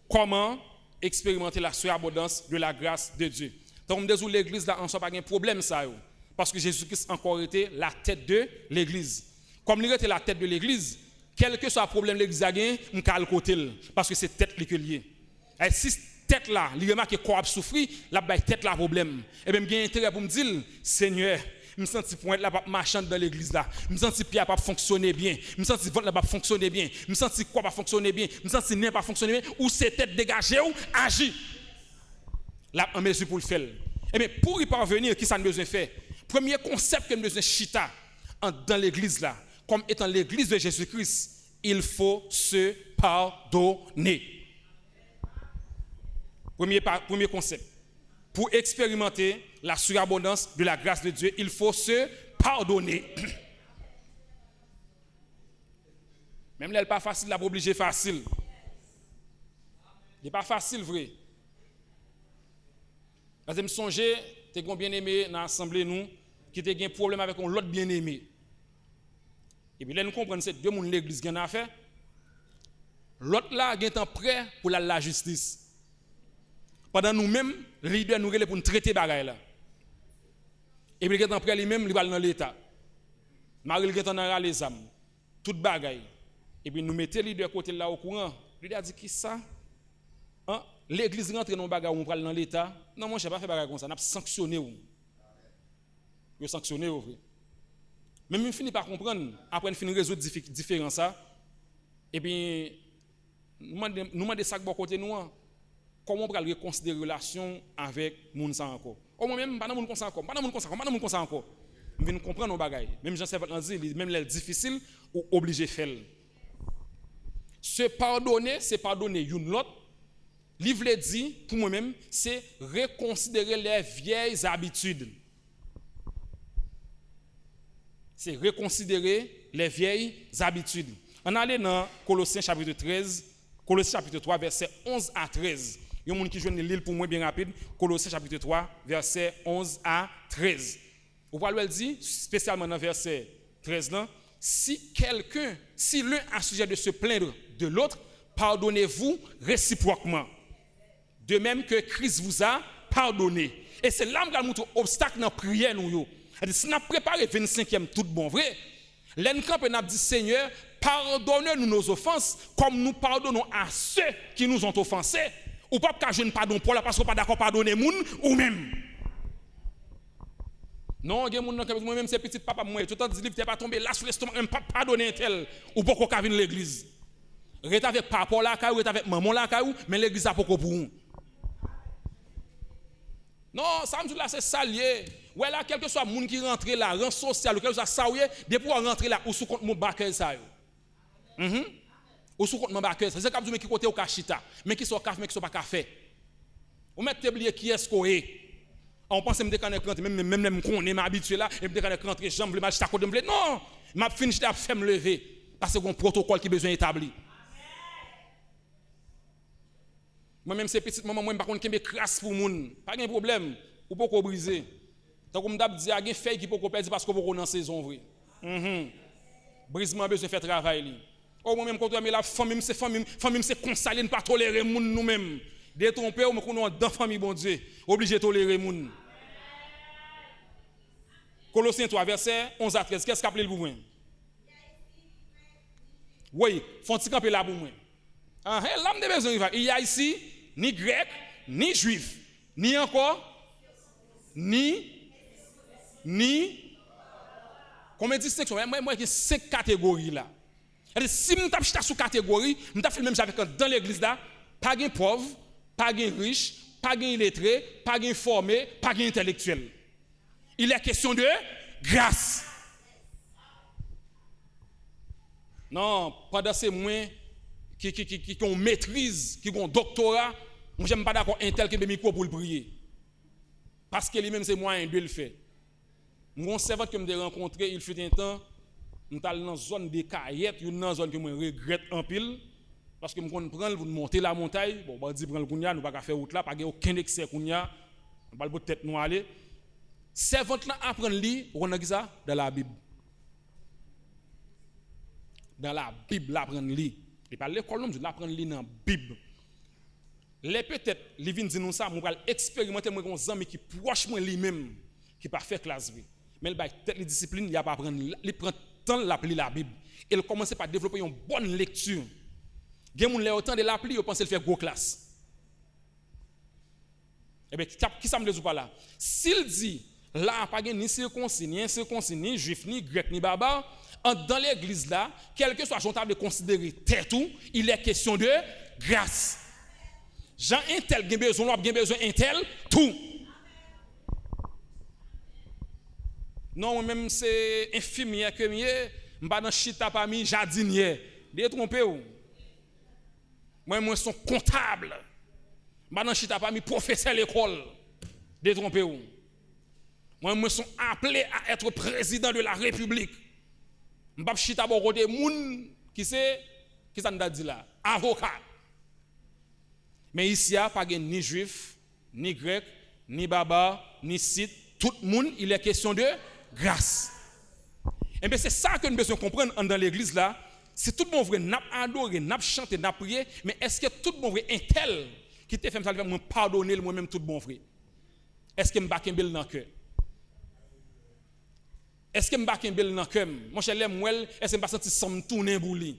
Comment expérimenter la surabondance de la grâce de Dieu? Donc, on dit l'église là, on n'a pas de problème ça. Parce que Jésus-Christ a encore été la tête de l'église. Comme il était la tête de l'église, quel que soit le problème l'église a gagné, on peut le côté. Parce que c'est tête qui est liée. Et si tête là, il remarque que quoi a souffri, la tête là problème. Et bien j'ai intérêt pour me dire Seigneur, je me sens point là pas marchande dans l'église là. Je me sens pierre pas fonctionner bien. Je me sens vote là pas fonctionner bien. Je me sens quoi pas fonctionner bien. Je me sens n'est pas fonctionner bien ou c'est tête dégagée ou agir. Là en mesure pour le faire. Et bien pour y parvenir, qui ça nous besoin faire? Premier concept que nous besoin chita dans l'église là, comme étant l'église de Jésus-Christ, il faut se pardonner. Premier concept. Pour expérimenter la surabondance de la grâce de Dieu, il faut se pardonner. Même là, il n'est pas facile, là, obligé facile. Il n'est pas facile, vrai. Parce que je me songe, tu es bien aimé dans l'assemblée, nous, qui a un problème avec un autre bien aimé. Et puis là, nous comprenons que c'est deux personnes de l'église qui ont affaire. L'autre là, il est prêt pour la justice. Pendant nous-mêmes, les leaders nous relèvent pour nous traiter les bagailles là. Et puis, il est prêt lui-même, il va dans l'État. Marie, il est dans les âmes. Toutes bagailles. Et puis, nous mettons les leaders côté là au courant. Le leader dit qui ça? Hein? L'église rentre dans les bagailles, on va dans l'État. Non, moi, je ne sais pas faire bagailles comme ça. On a sanctionné. On a sanctionné. Mais je finis par comprendre. Après, on finit de résoudre différence. Et puis, nous demandons ça de côté nous. Comment on peut reconsidérer la relation avec les gens encore? Au moins même, pas dans les gens encore, pas dans les gens encore. Nous venons comprendre nos bagailles. Même Jean Servat dit, même les difficiles ou obligé de faire. Se pardonner, c'est pardonner une l'autre. Livre dit, pour moi-même, c'est reconsidérer les vieilles habitudes. C'est reconsidérer les vieilles habitudes. On allait dans Colossiens chapitre 13, Colossiens chapitre 3, versets 11 à 13. Il y a un monde qui joue l'île pour moi bien rapide. Colossiens chapitre 3, verset 11 à 13. Vous voyez, elle dit, spécialement dans verset 13 là, si l'un a sujet de se plaindre de l'autre, pardonnez-vous réciproquement. De même que Christ vous a pardonné. Et c'est là que nous montre obstacle dans la prière. Si nous préparons le 25e tout bon vrai, l'encamp n'a dit Seigneur, pardonne-nous nos offenses comme nous pardonnons à ceux qui nous ont offensés. Ou pas que je ne pardonne pas parce qu'on n'est pas d'accord pardonner moun ou même. Non, il y a des gens moi-même, c'est petit papa, moi, tout le temps, dit, tu n'es pas tombé là sur l'estomac, même pas pardonner un tel, ou pas qu'on vienne l'église. Reste avec papa là, reste avec maman là, mais l'église a pas pour vous. Non, ça me dit là, c'est salier. Ouais, là, quel que soit le monde qui rentre là, rang social, quel que soit ça, de pouvoir rentrer là, ou sous compte mon baquet, ça. Ou sous compte mon baquet, c'est comme dire qui côté au cachita, mais qui sont café, mais qui sont pas café. Ou mettez oublier qui est-ce qu'on est. On pense que je vais rentrer, même qu'on est habitué là, et je vais rentrer, jambe, je suis à côté de me non, je vais finir de faire me lever, parce que c'est un protocole qui est besoin d'établir. Moi-même, c'est petit maman, moi, par contre, qui me crasse pour moun. Pas de problème, ou pas qu'on briser. Donc, comme d'hab dit, il y a des feuilles qui peuvent perdre parce qu'on est en saison vrai. Brisement besoin de faire travail. Oh, moi-même, quand on est la famille, c'est consalé, ne pas tolérer moun nous-mêmes. Détromper, on est dans la famille, bon Dieu. Obligé de tolérer moun. Colossiens 3, verset 11 à 13. Qu'est-ce qu'il appelle pour moi? Oui, font-ils camper là pour moi? L'âme de besoin, il y a ici ni grec, ni juif, ni encore, ni. Combien de distinctions? Moi, il y a 5 catégories là. Si je tape sous catégorie, je tape le même avec dans l'église là, pas de pauvre, pas de riche, pas de illettré, pas de formé, pas d'intellectuel. Il est question de grâce. Non, pendant ces mois qui ont maîtrise, qui ont doctorat, moi j'aime pas d'accord un tel qui me micro pour le prier. Parce que lui-même c'est moyen de le faire. Mon servant que me rencontré, il fut un temps, nous allons dans une zone de caillettes, une zone que je regrette en pile, parce que je prends pour monter la montagne, bon, on dit prendre le kounya, nous pas faire route là, pas aucun excès kounya, on va peut-être nous aller. Servant là apprendre lire, on a dit ça dans la Bible. Dans la Bible, apprendre lire. Et pas l'école, non, je l'apprendre lire dans la Bible. Les peut-être, les vins disent nous ça, on va expérimenter moi comme ami qui proche moi lui-même, qui pas fait classe B. Mais il peut-être les disciplines, il a pas apprendre, il prend temps l'appeler la Bible. Et il commence par développer une bonne lecture. Gen moun lè autant de l'appeler, il pense le faire gros classe. Eh bien, qui ça me dit ou pas là? S'il dit là pas ni circoncis, ni incirconcis, ni juif, ni grec, ni barbare, dans l'église là, quel que soit son table de considérer tête ou, il est question de grâce. Jean un tel gen besoin, l'autre gen besoin un tel, tout. Non, même c'est infirmière que mieux, m'pa dans chita parmi jardinier. Détrompé ou. Moi son comptable. M'pa dans chita parmi professeur l'école. Détrompé ou. Moi sont appelé à être président de la République. M'pa chita bon côté moun qui c'est qui ça nous dit là, avocat. Mais ici il y a pas ni juif, ni grec, ni barbare, ni scythe, tout le monde, il est question de grâce. Et bien c'est ça que nous devons comprendre dans l'église là. C'est tout le monde vrai, n'a adoré, n'a chanté, n'a prié, mais est-ce que tout le monde vrai un tel qui te fait me pardonner moi-même tout le monde vrai? Est-ce que m'ba kembel dans cœur? Est-ce que m'ba kembel dans cœur? Mon cher Lemwell, est-ce que m'ba senti somme tourner pour lui?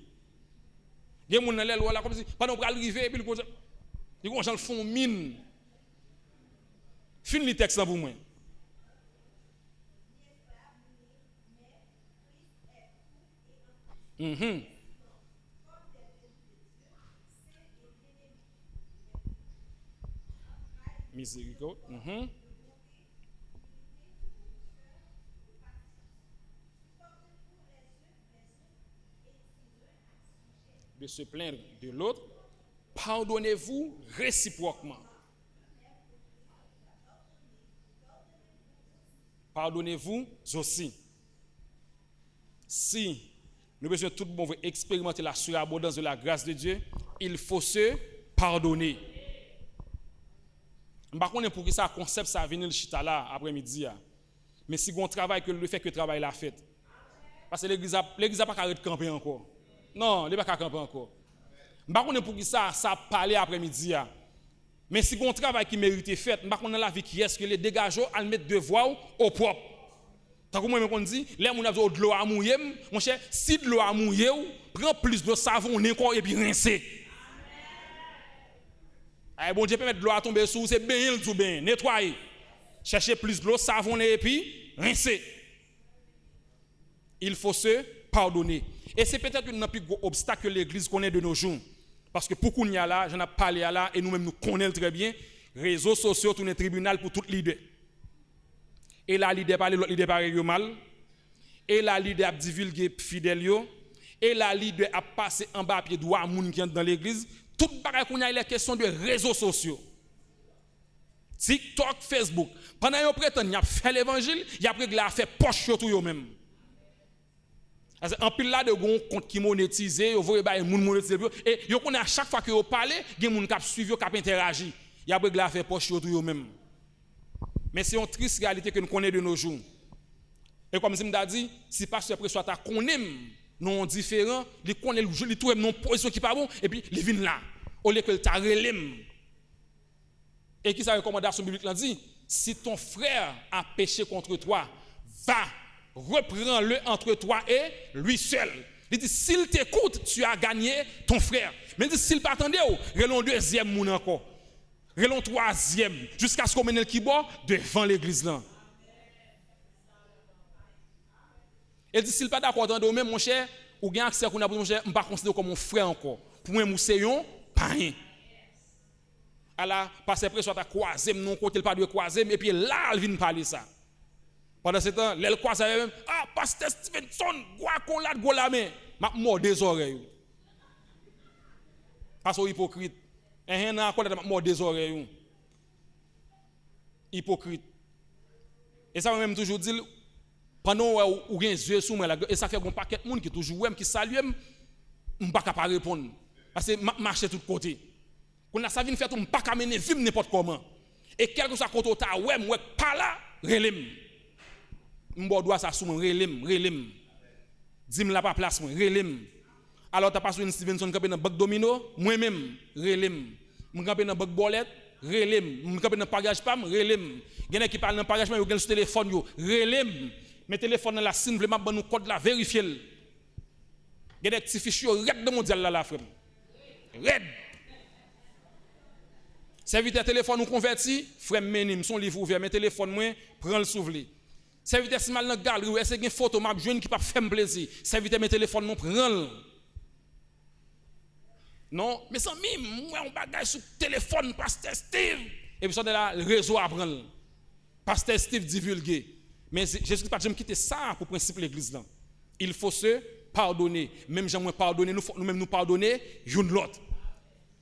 Gen moun nan lèl wala comme si pendant pour arriver puis il gon j'en font mine. Fin li texte là pour moi. Miséricorde. De se plaindre de l'autre, pardonnez-vous réciproquement. Pardonnez-vous aussi. Si nous besoin tout le monde expérimenter la surabondance de la grâce de Dieu, il faut se pardonner. Par contre, pour que ça concept ça venir le chita là après-midi. Mais si on travaille que le fait que le travail l'a fait. Parce que l'église a pas qu'à camper encore. Non, il pas qu'à camper encore. Par contre, pour que ça parler après-midi. Mais si on travail qui mérite fait, par contre la vie qui est-ce que les dégageants à mettre devoir au propre. Tant que moi on dit, les moun a de l'eau à mouiller, mon cher, si de l'eau à mouiller, prends plus de savon encore et puis rincer. Eh bon Dieu peut mettre de l'eau à tomber sous, c'est bien tout bien, nettoyer. Chercher plus de l'eau, savon et puis rincer. Il faut se pardonner. Et c'est peut-être un plus gros obstacle que l'église connaît de nos jours. Parce que pour qu'on y a là, j'en ai parlé à là, et nous-mêmes nous connaissons très bien, réseaux sociaux, tout le tribunal pour tout leader. Et la leader parle, l'autre leader parle mal. Et la leader a divulgué fidèle. Et la leader a passé en bas pied droit à moun qui entre dans l'église. Tout bagay qu'on y a, il est question de réseaux sociaux. TikTok, Facebook. Pendant qu'on prétend y a fait l'évangile, il y a pris de la fait poche sur tout même. En pile là de gon compte qui monétisé, vous voyez ba moun monétisé et yo connaît à chaque fois que vous parlez, gen moun k'ap suivi, k'ap interagi. Il y a pris de la fait poche sur tout même. Mais c'est une triste réalité que nous connaissons de nos jours. Et comme je m'ai dit, si pasteur après soit ta connaît non différent, il connaît il trouve non position qui pas bon et puis il vient là. Au lieu que t'a relem. Et qui sa recommandation biblique là dit, si ton frère a péché contre toi, va reprends-le entre toi et lui seul. Il dit s'il t'écoute, tu as gagné ton frère. Mais il dit s'il pas attendait, relon deuxième moun encore. Relon troisième jusqu'à ce qu'on mène le kibor devant l'église là. Il dit s'il pas d'accord attendez même mon cher, ou gain accès qu'on a pour mon cher, on pas considérer comme mon frère encore. Pour moi mousseyon pas rien. Alors passer après soit à croiser non côté pas de croiser et puis là il vient parler ça. Pendant ce temps, l'elle croise même pasteur Stevenson, guacolade golame, m'a mort des oreilles. Parce que hypocrite. Un an m'a mort des oreilles. Hypocrite. Et ça même toujours dire pendant ou gen yeux sous moi et ça fait bon paquet de monde qui toujours même qui salue me pas capable répondre parce que marcher tout côté. Quand ça vient faire tout pas capable mener vivre n'importe comment. Et quel que soit côté ta ouais pas là relem. M'bo doit ça sous relem. Dis-moi la pas place moi relem. Alors t'as pas sur une Stevenson campé dans bac domino, moi même relem. M'campé dans bac bolette, relem. M'campé dans pagage pam, relem. Gen qui parle dans pagage pam yo gen sur téléphone yo, relem. Mes téléphones dans la signe vraiment bon nous code la vérifier. Gen des petits fichiers red de mondial là la frère. Red. Serviteur téléphone nous converti, frère menim son livre ouvert, mes téléphones moi prend le souffler. Serviteur si mal dans galerie ou est-ce que une photo m'a jeune qui pas faire plaisir. Serviteur mes téléphones mon prend. Non, mais sans mime, moi on bagage sur téléphone pasteur Steve et puis ça de là le réseau à prendre. Pasteur Steve divulguer. Mais Jésus pas jamais quitter ça pour principe l'église là. Il faut se pardonner, même j'aimerais pardonner nous même nous pardonner une l'autre.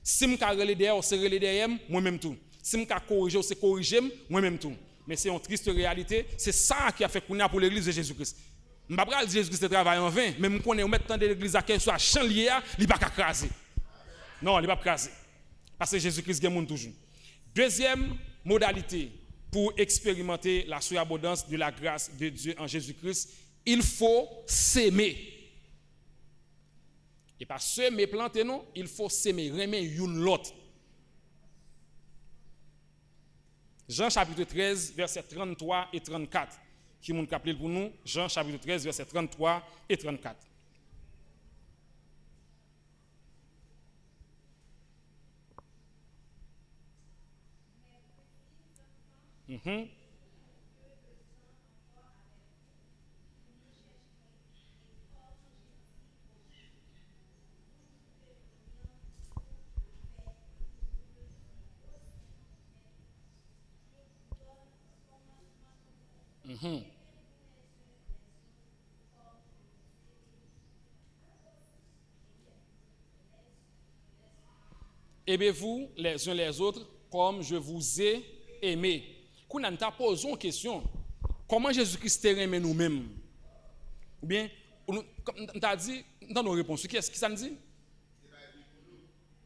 Si me ka relé derrière, c'est relé derrière moi même tout. Si me ka corriger, c'est corriger moi même tout. Mais c'est une triste réalité, c'est ça qui a fait qu'on a pour l'église de Jésus-Christ. Je ne vais pas dire que Jésus-Christ travaille en vain, mais je connais mettre tant de l'église à quel soit chanlier, il va pas craser. Non, il va pas craser. Parce que Jésus-Christ gagne toujours. Deuxième modalité pour expérimenter la surabondance de la grâce de Dieu en Jésus-Christ, il faut s'aimer. Et pas semer planter non, il faut s'aimer, remer une l'autre. Jean chapitre 13, versets 33 et 34. Qui m'ont appelé pour nous? Jean chapitre 13, versets 33 et 34. Aimez-vous les uns les autres comme je vous ai aimé. Quand on t'a posé une question, comment Jésus-Christ a aimé nous-mêmes? Ou bien, on t'a dit, dans nos réponses, qu'est-ce que ça nous dit?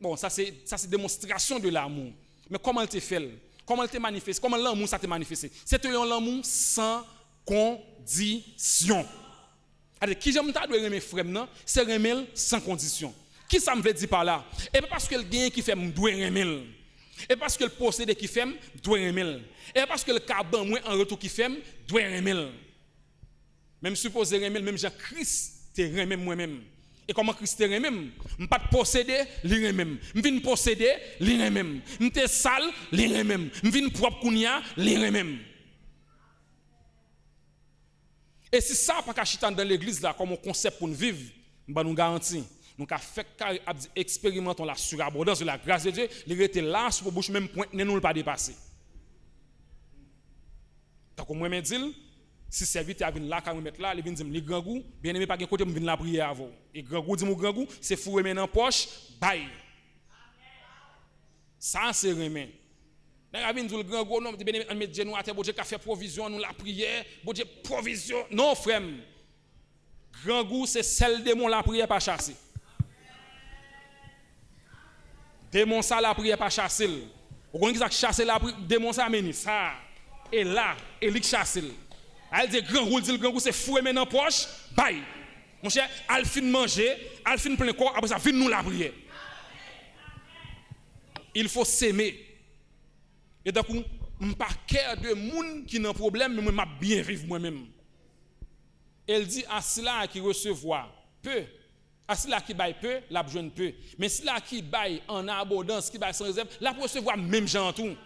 Bon, ça c'est démonstration de l'amour. Mais comment il te fait? Comment elle te manifeste? Comment l'amour ça te manifesté? C'est un l'amour sans condition. Alors, qui j'aime doit aimer frère non, c'est aimer sans condition. Qui ça me veut dire par là? Et pas parce que le gain qui fait me doit aimer. Et parce que le possédé qui fait me doit aimer. Et parce que le caban moi en retour qui fait me doit aimer. Même supposé aimer même Jean-Christ te aimer moi-même. Et comment Christ te aimer? Je pas posséder, li aimer. Je viens posséder, li aimer. Je te sale, li aimer. Je viens propre kounya, li aimer. Et si ça pas qu'à dans l'église là comme un concept pour nous vivre, nous garantit, nous avons fait expérimentons la surabondance de la grâce de Dieu, il était là sur bouche même point ne nous pas dépasser. Donc moi me dit si serviteur vient là quand me mettre là, il vient dire les grand goût, bien aimé pas gen côté me vinn la prière avant. Et grand goût dit mon grand goût, c'est fou remet dans poche, bye. Ça c'est remet. N'a vinn dire le grand goût non, bien aimé mettre Dieu nous à terre, bon Dieu qui a fait provision nous la prière, bon Dieu provision. Non frère. Grand goût c'est celle démon la prière pas chasser. Démon ça la prière pas chasser. Vous connaissez ça chasser la démon ça amène ça. Et là, il chasse. Elle dit grand goût, dit le grand goût c'est fouet maintenant poche, bye. Mon cher, al fin manger, al fin plein corps, après ça vient nous la prière. Il faut s'aimer. Et donc on pas cœur de monde qui n'a problème mais moi m'a bien vivre moi-même. Elle dit à cela qui recevoir peu, à cela qui baille peu, la besoin peu. Mais cela qui baille en abondance, qui baille sans réserve, la recevoir même gens tout.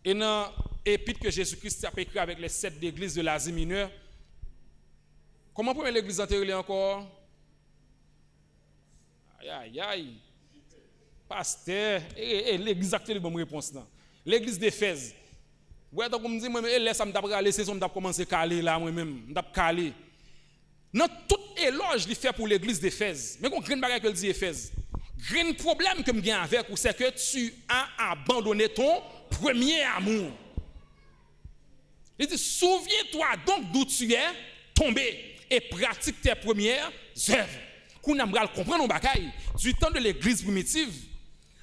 Et dans l'épître que Jésus-Christ a écrit avec les 7 églises de l'Asie mineure, comment pour l'église antérieure encore? Aïe. Pasteur, l'église actuelle, bonne réponse. L'église d'Éphèse. Ouais, donc on me dit, moi, laisse ça me d'abord laisser, on commencer à caler là, moi-même, m'd'a caler. Dans toute éloge, il fait pour l'église d'Éphèse. Mais quand grand bagage que dit Éphèse, grand problème que me gagne avec, c'est que tu as abandonné ton premier amour. Il dit, souviens-toi donc d'où tu es tombé et pratique tes premières œuvres. Qu'on a mal comprendre nos bagailles du temps de l'église primitive.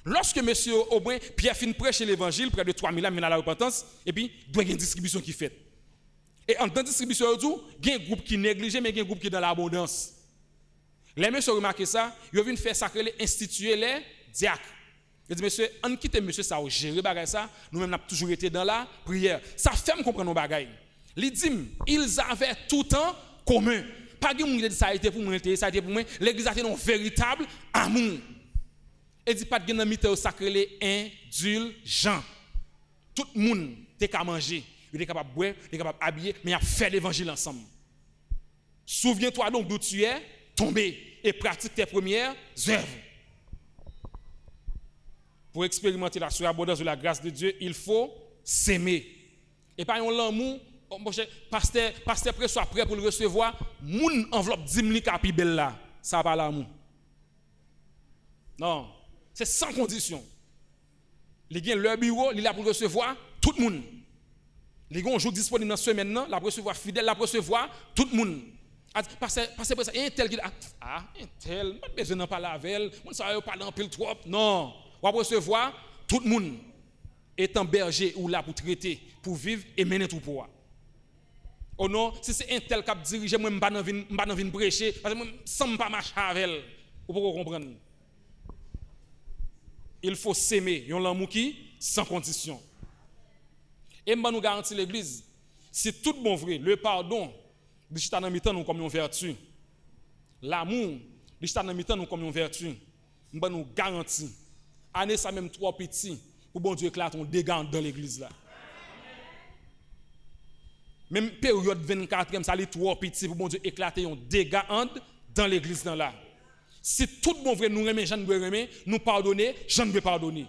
Lorsque monsieur Aubin Pierre fin prêcher l'évangile près de 3000 ans à la repentance et puis doit y avoir une distribution qui fait. Et en tant distribution il y a un groupe qui néglige mais il y a un groupe qui est dans l'abondance. Les messieurs remarqué ça, ils viennent faire sacrer instituer les diacres. Il dit monsieur, on quitte monsieur ça gérer bagay ça, nous-mêmes n'a toujours été dans la prière. Ça fait me comprendre nos bagailles. Il dit ils avaient tout en commun. Pas de monde qui dit ça a été pour moi, ça a été pour moi, l'église a été un véritable amour. Il dit pas de dans mité sacré les indulgents. Tout le monde est capable de manger, il est capable de boire, il est capable d'habiller, mais il a fait l'évangile ensemble. Souviens-toi donc d'où tu es tombé et pratique tes premières œuvres. Pour expérimenter la surabondance de la grâce de Dieu, il faut s'aimer. Et pas un l'amour, pasteur prêt soit prêt pour le recevoir, moun enveloppe 10 000 capi belle là, ça pas l'amour. Non, c'est sans condition. Il y a leur bureau, il est là pour recevoir tout le monde. Il y a un jour disponible dans la semaine, il la recevoir fidèle, la recevoir tout le monde. Parce que un tel qui un tel, pas besoin d'en parler avec elle, on ne sait pas parler en pile trop. Non. On va recevoir tout le monde étant berger ou là pour traiter, pour vivre et mener tout pour. Oh non, si c'est un tel qui dirige, moi je ne vais pas prêcher, parce que moi je ne pas marcher avec elle. Vous pouvez comprendre. Il faut s'aimer, yon l'amour qui sans condition. Et nous garantit l'église, c'est tout bon vrai, le pardon, de chita dans mi-temps nous comme une vertu. L'amour, de chita dans mi-temps nous comme une vertu. Nous garantit. Année ça même trop petit pour bon Dieu éclate un dégât dans l'église là. Même période 24e ça est trop petit pour bon Dieu éclater un dégât dans l'église là. Si tout bon vrai nous remet, Jean doit remet, nous pardonner, Jean doit pardonner.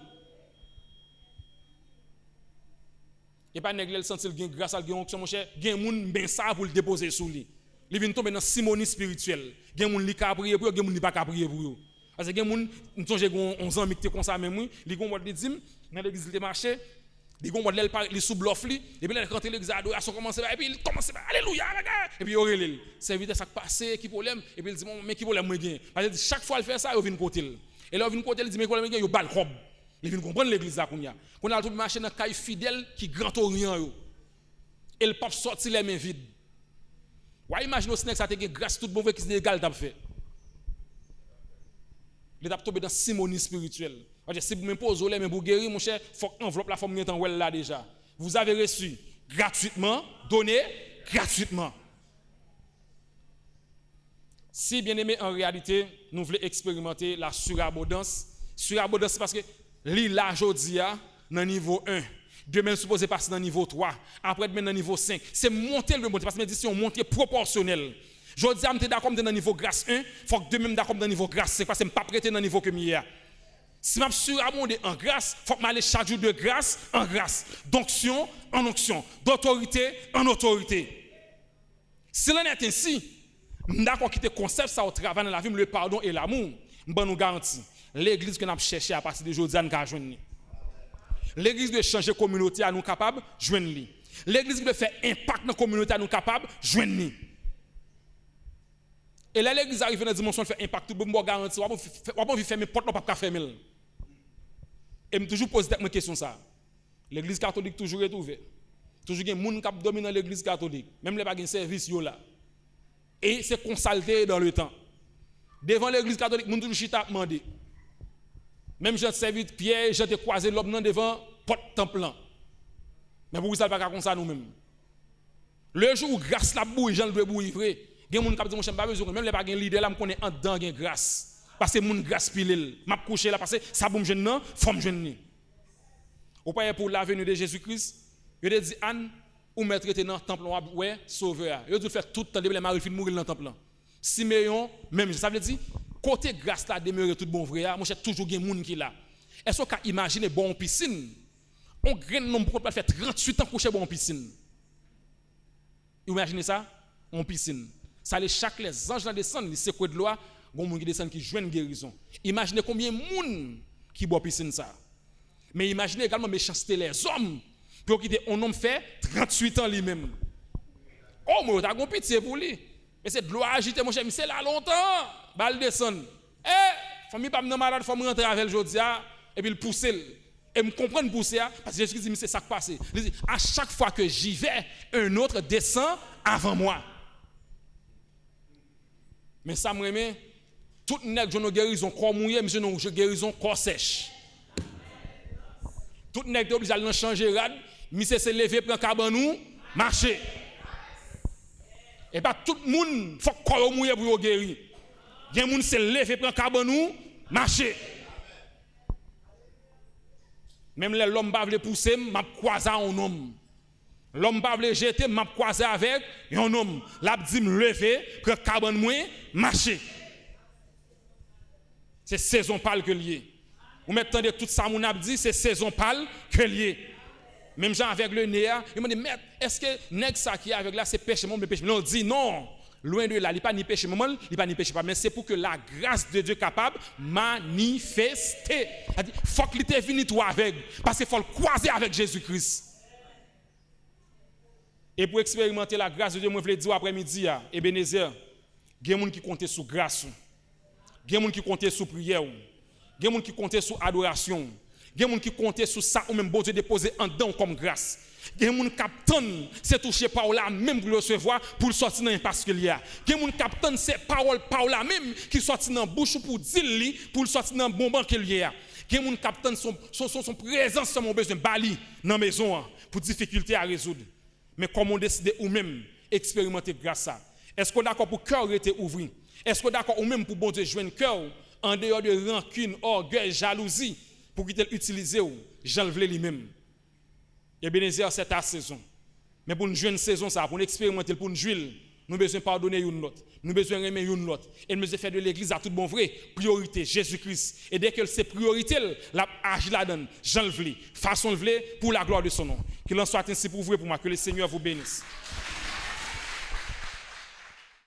Et pas nègre le sentir gain grâce à gain onction mon cher, gain moun ben ça pour le déposer sous lui. Il vient tomber dans simonie spirituelle. Gain moun li ka prier pour, gain moun li pas ka prier pour. Parce que moun nous songe gon 11 ans qui comme ça même oui, li gon mode dim dans l'église il marché, li gon mode li sous bluff li, et puis quand l'église adoration commence et puis il commence alléluia et puis il relève. Serviteur ça passer qui problème et puis il dit mais qui problème moi gain. Parce que chaque fois il fait ça il vient côté. Et là, il vient côté, il dit, mais il y a bal robe. Il vient comprendre l'église là, qu'on a tout marché dans caille fidèle qui grand orient, yo. Et le pape sorti les mains vides. Ouais, imaginez si ça te grâce toute bonne qui se égal t'a fait. Il t'a tombé dans simonie spirituelle. Si vous m'imposez les mains pour guérir, mon cher, faut enveloppe la forme en là déjà. Vous avez reçu gratuitement, donné gratuitement. Si bien aimé, en réalité, nous voulons expérimenter la surabondance. Surabondance, c'est parce que l'île aujourd'hui, dans le niveau 1, demain, supposé passer dans le niveau 3, après demain, dans le niveau 5. C'est monter le monter, parce que l'édition montée proportionnelle. Je dis, je suis d'accord dans le niveau grâce 1, il faut que demain, d'accord dans le niveau grâce 5, parce que je ne suis pas prêté dans le niveau que je suis. Si je suis surabondé en grâce, il faut que je m'aille chaque jour de grâce en grâce, d'onction en onction, d'autorité en autorité. Si l'on est ainsi, d'accord quitter concept ça au travail dans la vie, le pardon et l'amour, je nous garantis l'église que nous avons cherché à partir de aujourd'hui nous avons joindre. L'église de changer la communauté à nous capable joindre. L'église de faire impact dans la communauté à nous capable joindre. Et là l'église arrive dans la dimension de faire impact tout le monde garantit on va fermer porte pas fermer. Et me toujours poser cette question ça. L'église catholique toujours est ouverte. Toujours des gens qui dominent l'église catholique, même les pas de service yo là. Et c'est consulté dans le temps. Devant l'église catholique, moun toujours chita demandé. Même j'ai servi Pierre, j'ai croisé l'homme devant porte temple. Mais pour ça pas comme ça nous mêmes. Le jour où grâce la bouille, Jean le bouille vrai. Gen moun k'ap di mon chien pas besoin même les pas gen leader là me connaît en dedans gen grâce. Parce que moun grâce pilel. M'a couché là parce que ça boum jeune nan, forme jeune ni. Ou pas pour la venue de Jésus-Christ, il a dit Anne ou mettre dans le temple ouais sauveur. Il a dû faire tout le temps les Marie fin mourir dans le temple là. Siméon même ça veut dire côté grâce là demeurer tout bon vrai, mon cher toujours gen moun qui là. Est-ce qu'on peut imaginer bon piscine? On grand nombre pour faire 38 ans coucher bon piscine. Imaginez ça, on piscine. Ça les chaque les anges là descendent, les secrets de loi, gon moun qui descend qui joignent guérison. Imaginez combien moun qui boit piscine ça. Mais imaginez également méchanceté les hommes pour quitter un homme fait 38 ans lui-même. Oh moi t'as gon pitié pour lui. Mais c'est de loi agiter mon cher, c'est là longtemps. Bal descend. Famille pas me malade, faut me rentrer avec aujourd'hui et puis le pousser. Et me comprendre pousser parce que Jésus dit c'est ça qui passe. Il dit à chaque fois que j'y vais, un autre descend avant moi. Mais ça me remet tout nèg jono guérison corps mouillé, monsieur non guérison corps sèche. Tout nèg obligé à changer rad, monsieur se lever prend cabanou, marcher. Et pas tout le monde faut corps mouillé pour guérir. Gen moun se lever prend cabanou, marcher. Même l'homme pas veut pousser, m'a croiser un homme. L'homme pas veut jeter, m'a croiser avec un homme. L'a dit me lever, prend cabanou moi, marcher. C'est saison pâle que lié. Vous m'entendez tout ça mon a dit c'est saison pâle que lié. Même gens avec le nez, il m'a dit maître, est-ce que nèg ça qui est avec là c'est péché mon péché. Non, dit non. Loin de là, il pas ni péché maman, il pas ni péché pas, mais c'est pour que la grâce de Dieu capable manifester. Il faut que tu venu toi avec parce qu'il faut le croiser avec Jésus-Christ. Et pour expérimenter la grâce de Dieu, moi je voulais dire après-midi Ebenezer, il y a des gens qui comptent sur grâce. Il y a des gens qui comptent sur prière. Il y a des gens qui comptent sur adoration. Il y a des gens qui comptent sur ça ou même bon Dieu déposer en dedans comme grâce. Il y a des gens qui captent c'est touché par là même pour le recevoir pour le sortir dans l'impasse qu'il y a. Il y a des gens qui captent ces paroles par là même qui sortent dans la bouche pour dire pour le sortir dans le bonbon qu'il y a. Il y a des gens qui captent son présence sur mon besoin bali dans la maison pour difficulté à résoudre. Mais comme on décide ou même expérimenter grâce à ça. Est-ce qu'on est d'accord pour cœur être ouvert? Est-ce qu'on est d'accord ou même pour bon Dieu joindre cœur en dehors de rancune, orgueil, jalousie pour qu'il l'utiliser ou j'enlever lui-même? Et bien c'est ta saison. Mais pour nous jouer une saison ça, pour nous expérimenter, pour nous jouer, nous avons besoin de pardonner une autre. Nous avons besoin d'aimer une autre. Et nous besoin de faire de l'église à tout bon vrai. Priorité, Jésus-Christ. Et dès que c'est priorité, la agit là-dedans. J'enlève, façon le pour la gloire de son nom. Qu'il en soit ainsi pour vous et pour moi. Que le Seigneur vous bénisse.